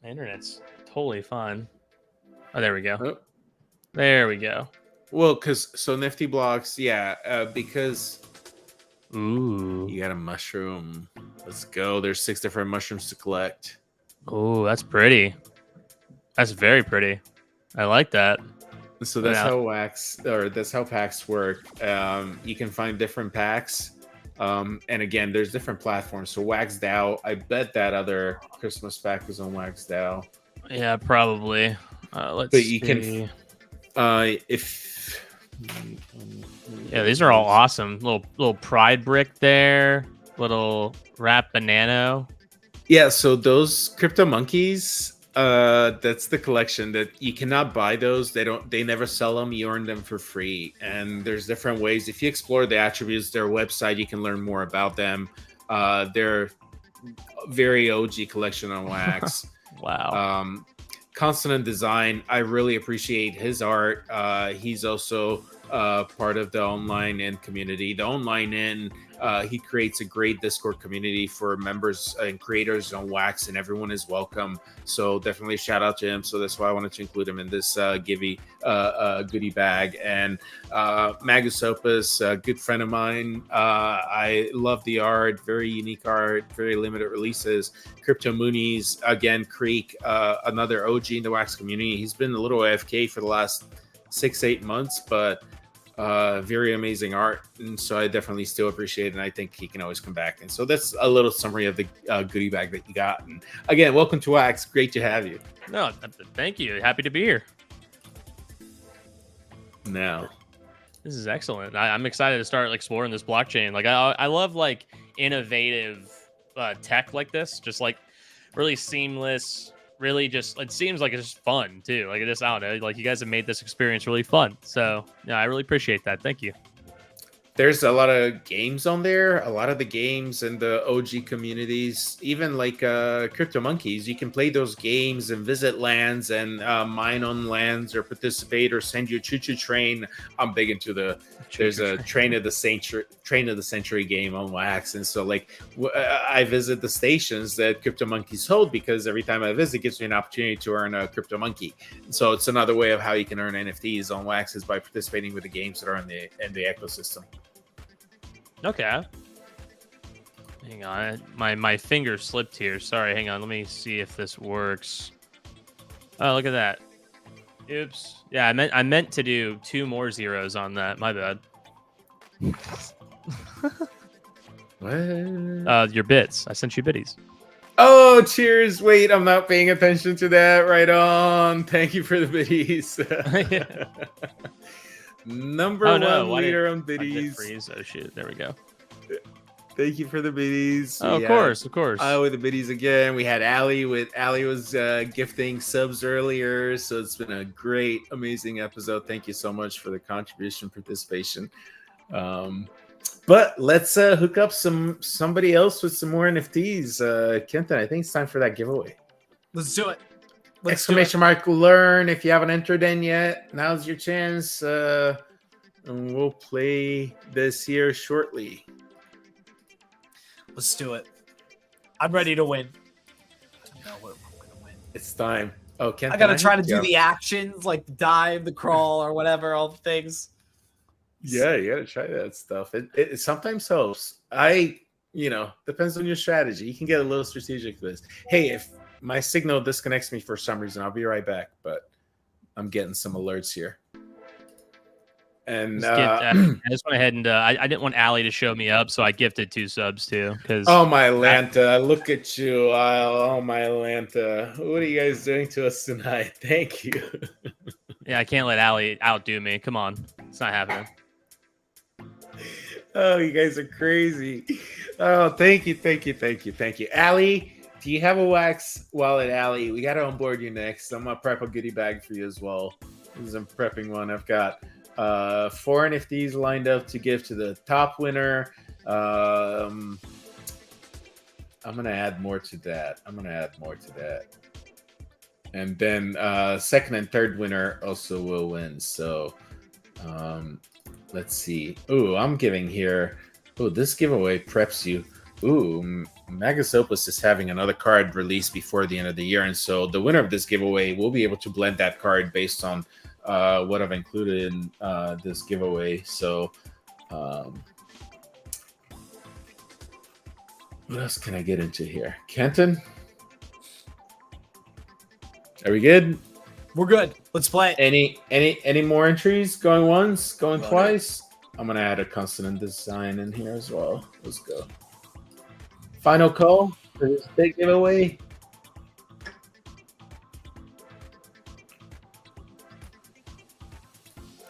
My internet's totally fine. Oh, there we go. Oh. There we go. Well, so Nifty Blocks, because Ooh. you got a mushroom. Let's go. There's 6 different mushrooms to collect. Oh, that's pretty. That's very pretty. I like that. So that's how packs work. You can find different packs. And again, there's different platforms. So WaxDAO, I bet that other Christmas pack is on WaxDAO. Yeah, probably. Let's but see. You can Yeah, these are all awesome. Little pride brick there. Little wrap banana. Yeah, so those crypto monkeys, that's the collection that you cannot buy those. They never sell them. You earn them for free. And there's different ways. If you explore the attributes, their website, you can learn more about them. They're very OG collection on wax. Wow. Consonant Design, I really appreciate his art. He's also part of the online in community. The online in, he creates a great Discord community for members and creators on wax, and everyone is welcome. So definitely shout out to him. So that's why I wanted to include him in this goodie bag. And Magus Opus, a good friend of mine. I love the art, very unique art, very limited releases. Crypto Moonies, again, Creek, another OG in the wax community. He's been a little AFK for the last 6-8 months, but very amazing art, and so I definitely still appreciate it, and I think he can always come back. And so that's a little summary of the goodie bag that you got. And again, welcome to wax. Great to have you. No, thank you. Happy to be here. Now, this is excellent. I'm excited to start exploring this blockchain. Like I love like innovative tech like this, just like really seamless. Really, just it seems like it's just fun too. Like it just, I don't know, like you guys have made this experience really fun. So yeah, I really appreciate that. Thank you. There's a lot of games on there. A lot of the games in the OG communities, even like Crypto Monkeys, you can play those games and visit lands and mine on lands or participate or send you a choo-choo train. I'm big into there's a train of the century game on wax, and so like I visit the stations that Crypto Monkeys hold, because every time I visit, it gives me an opportunity to earn a Crypto Monkey. So it's another way of how you can earn NFTs on wax, is by participating with the games that are in the ecosystem. Okay. Hang on. My finger slipped here. Sorry, hang on. Let me see if this works. Oh, look at that. Oops. Yeah, I meant to do 2 more zeros on that. My bad. What? Your bits. I sent you biddies. Oh, cheers. Wait, I'm not paying attention to that. Right on. Thank you for the biddies. Number one leader on biddies. Freeze. Oh shoot! There we go. Thank you for the biddies. Oh, of course. With the biddies again. We had Ali was gifting subs earlier, so it's been a great, amazing episode. Thank you so much for the contribution, participation. But let's hook up somebody else with some more NFTs. Kenton, I think it's time for that giveaway. Let's do it. Exclamation mark learn. If you haven't entered in yet, now's your chance. And we'll play this here shortly. Let's do it. I'm ready to win. I know what I'm gonna win. It's time. Oh, Kenton, I gotta try to do the actions, like the dive, the crawl, or whatever, all the things. Yeah, you gotta try that stuff. It sometimes helps. Depends on your strategy. You can get a little strategic with this. Hey, if my signal disconnects me for some reason, I'll be right back, but I'm getting some alerts here. And I just went ahead and I didn't want Ali to show me up, so I gifted 2 subs too. Oh my Lanta, look at you! Oh my Lanta, what are you guys doing to us tonight? Thank you. Yeah, I can't let Ali outdo me. Come on, it's not happening. Oh, you guys are crazy. Oh, thank you. Ali, do you have a wax wallet, Ali? We got to onboard you next. I'm going to prep a goodie bag for you as well. I'm prepping one. I've got 4 NFTs lined up to give to the top winner. I'm going to add more to that. And then second and third winner also will win. So let's see. Ooh, I'm giving here. Oh, this giveaway preps you. Ooh, Magus Opus is having another card released before the end of the year. And so the winner of this giveaway will be able to blend that card based on what I've included in this giveaway. So what else can I get into here? Kenton? Are we good? We're good. Let's play. Any more entries? Going once? Going twice? I'm gonna add a consonant design in here as well. Let's go. Final call for this big giveaway.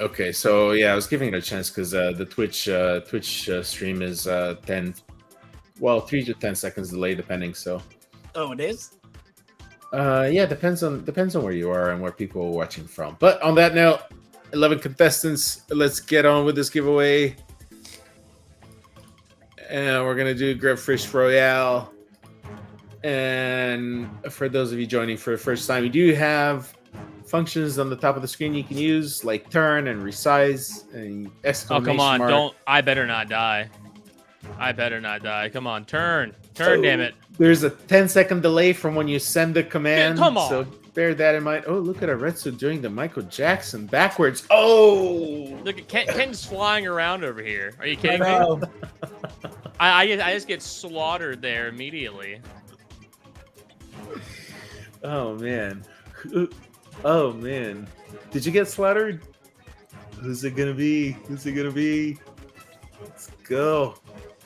Okay, so yeah, I was giving it a chance because the Twitch stream is 3 to 10 seconds delay depending. So. Oh, it is. Yeah, depends on where you are and where people are watching from. But on that note, 11 contestants. Let's get on with this giveaway. And we're gonna do Grip Fish Royale. And for those of you joining for the first time, we do have functions on the top of the screen you can use, like turn and resize and exclamation come on. mark. Don't. I better not die. Come on, turn, damn it. There's a 10-second delay from when you send the command. Come on. So bear that in mind. Oh, look at Aretsu doing the Michael Jackson backwards. Oh! Look at Ken's flying around over here. Are you kidding me? I just get slaughtered there immediately. Oh, man. Oh, man. Did you get slaughtered? Who's it gonna be? Let's go.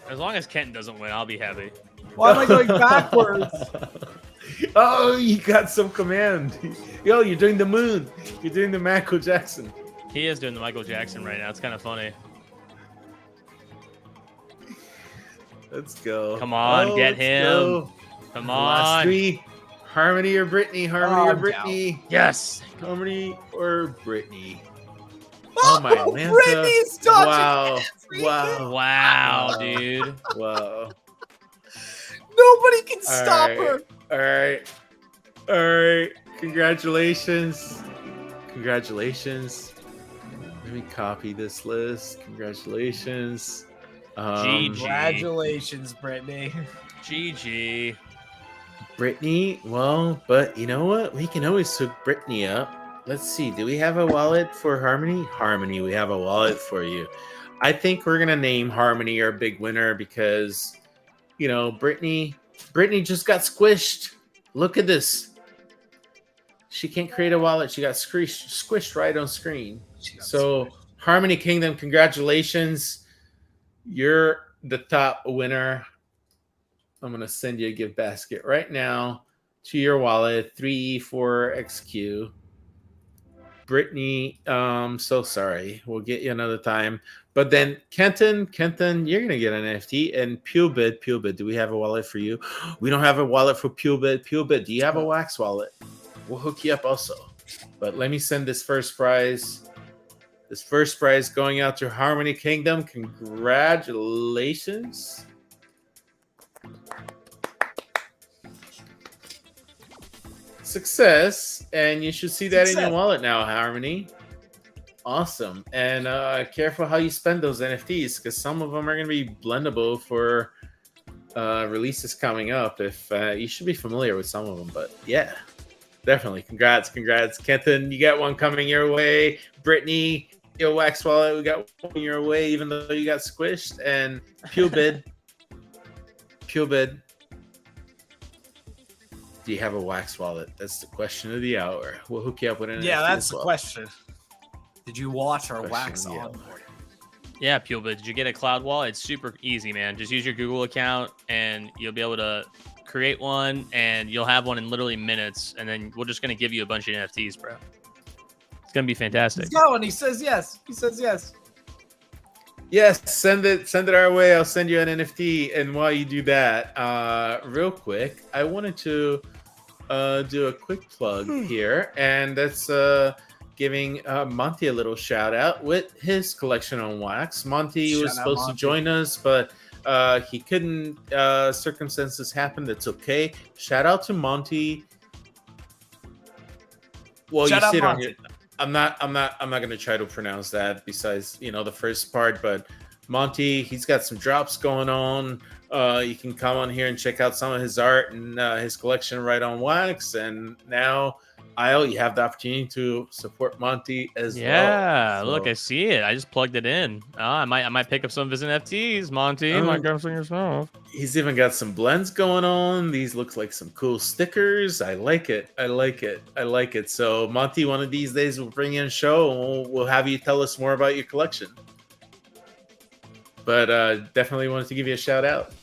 As long as Kent doesn't win, I'll be happy. Why am I going backwards? Oh, you got some command. Yo, you're doing the moon. You're doing the Michael Jackson. He is doing the Michael Jackson right now. It's kind of funny. Let's go. Come on, get him. Go. Come Last on. 3. Harmony or Brittany? Harmony or Brittany? Yes. Harmony or Brittany? Oh my Lanta. Brittany's dodging Wow, dude. Wow. Nobody can stop her. All right. Congratulations. Let me copy this list. Congratulations. Congratulations, Brittany. GG. Brittany, well, but you know what? We can always hook Brittany up. Let's see. Do we have a wallet for Harmony? Harmony, we have a wallet for you. I think we're going to name Harmony our big winner because, you know, Brittany just got squished. Look at this. She can't create a wallet. She got squished right on screen. So, Harmony Kingdom, congratulations. You're the top winner. I'm going to send you a gift basket right now to your wallet, 3E4XQ. Brittany, so sorry. We'll get you another time. But then Kenton, you're going to get an NFT. And Pubid, do we have a wallet for you? We don't have a wallet for Pubid. Pubid, do you have a wax wallet? We'll hook you up also. But let me send this first prize. This first prize going out to Harmony Kingdom. Congratulations. Success. And you should see that in your wallet now, Harmony. Awesome. And careful how you spend those NFTs because some of them are going to be blendable for releases coming up. If you should be familiar with some of them, but yeah, definitely. Congrats. Kenton, you got one coming your way. Brittany, your wax wallet, we got one your way, even though you got squished. And Pubid, do you have a wax wallet? That's the question of the hour. We'll hook you up with an NFT. Yeah, that's the question. Did you watch our wax on? Yeah, Pubid, did you get a cloud wallet? It's super easy, man. Just use your Google account and you'll be able to create one and you'll have one in literally minutes. And then we're just going to give you a bunch of NFTs, bro. It's going to be fantastic. He's got one. He says yes. Yes, send it our way. I'll send you an NFT. And while you do that, real quick, I wanted to do a quick plug here. And that's giving Monty a little shout out with his collection on wax. Monty was supposed to join us, but he couldn't. Circumstances happened. That's okay. Shout out to Monty. Well, Shout you out see it on Monty. your. I'm not going to try to pronounce that. Besides, the first part, but Monty, he's got some drops going on. You can come on here and check out some of his art and his collection right on wax. And now, you have the opportunity to support Monty as well. Yeah, look, I see it. I just plugged it in. I might pick up some of his NFTs, Monty. Might grab some yourself. He's even got some blends going on. These looks like some cool stickers. I like it. So Monty, one of these days we'll bring you on a show and we'll have you tell us more about your collection. But definitely wanted to give you a shout out.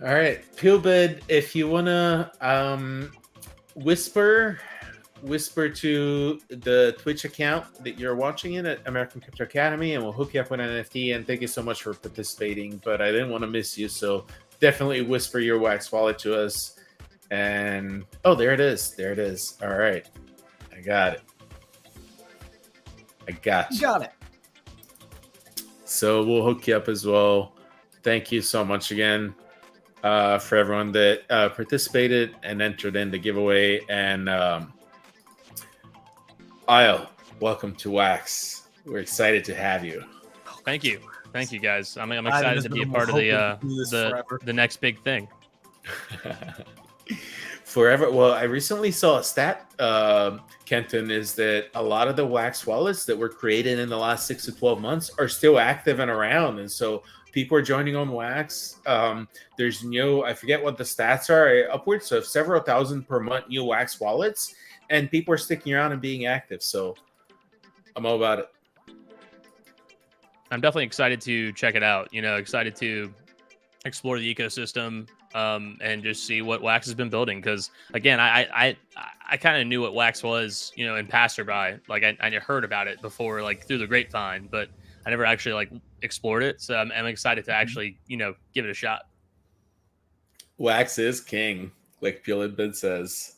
All right, Pubid, if you wanna whisper to the Twitch account that you're watching in at American Crypto Academy, and we'll hook you up with an NFT. And thank you so much for participating. But I didn't want to miss you, so definitely whisper your wax wallet to us. And there it is. All right, I got it. You got it. So we'll hook you up as well. Thank you so much again for everyone that participated and entered in the giveaway. And Isle, welcome to Wax. We're excited to have you. Thank you. Thank you, guys. I'm excited to be a part of the next big thing. Forever. Well, I recently saw a stat, Kenton, is that a lot of the Wax wallets that were created in the last 6 to 12 months are still active and around. And so people are joining on Wax. There's I forget what the stats are, upwards of several thousand per month new Wax wallets. And people are sticking around and being active. So I'm all about it. I'm definitely excited to check it out. Excited to explore the ecosystem and just see what Wax has been building. Because again, I kind of knew what Wax was, in passerby. Like I heard about it before, like through the grapevine, but I never actually like explored it. So I'm excited to actually, give it a shot. Wax is king, like Pulitbid says.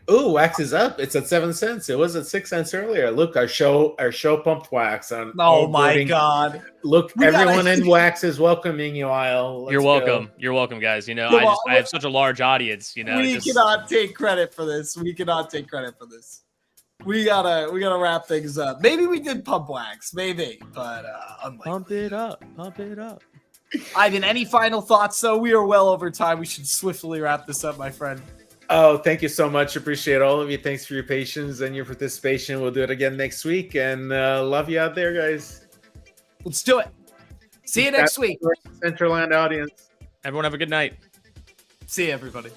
Oh, Wax is up. It's at 7 cents. It was at 6 cents earlier. Look, our show pumped Wax on. Oh my God! Look, everyone in Wax is welcoming you, Isle. You're welcome. You're welcome, guys. I have such a large audience. We cannot take credit for this. We gotta wrap things up. Maybe we did pump Wax, maybe, but unlikely. Pump it up. Ivan, any final thoughts? Though we are well over time. We should swiftly wrap this up, my friend. Oh, thank you so much. Appreciate all of you. Thanks for your patience and your participation. We'll do it again next week. And love you out there, guys. Let's do it. See you next week. Central Land audience. Everyone have a good night. See you, everybody.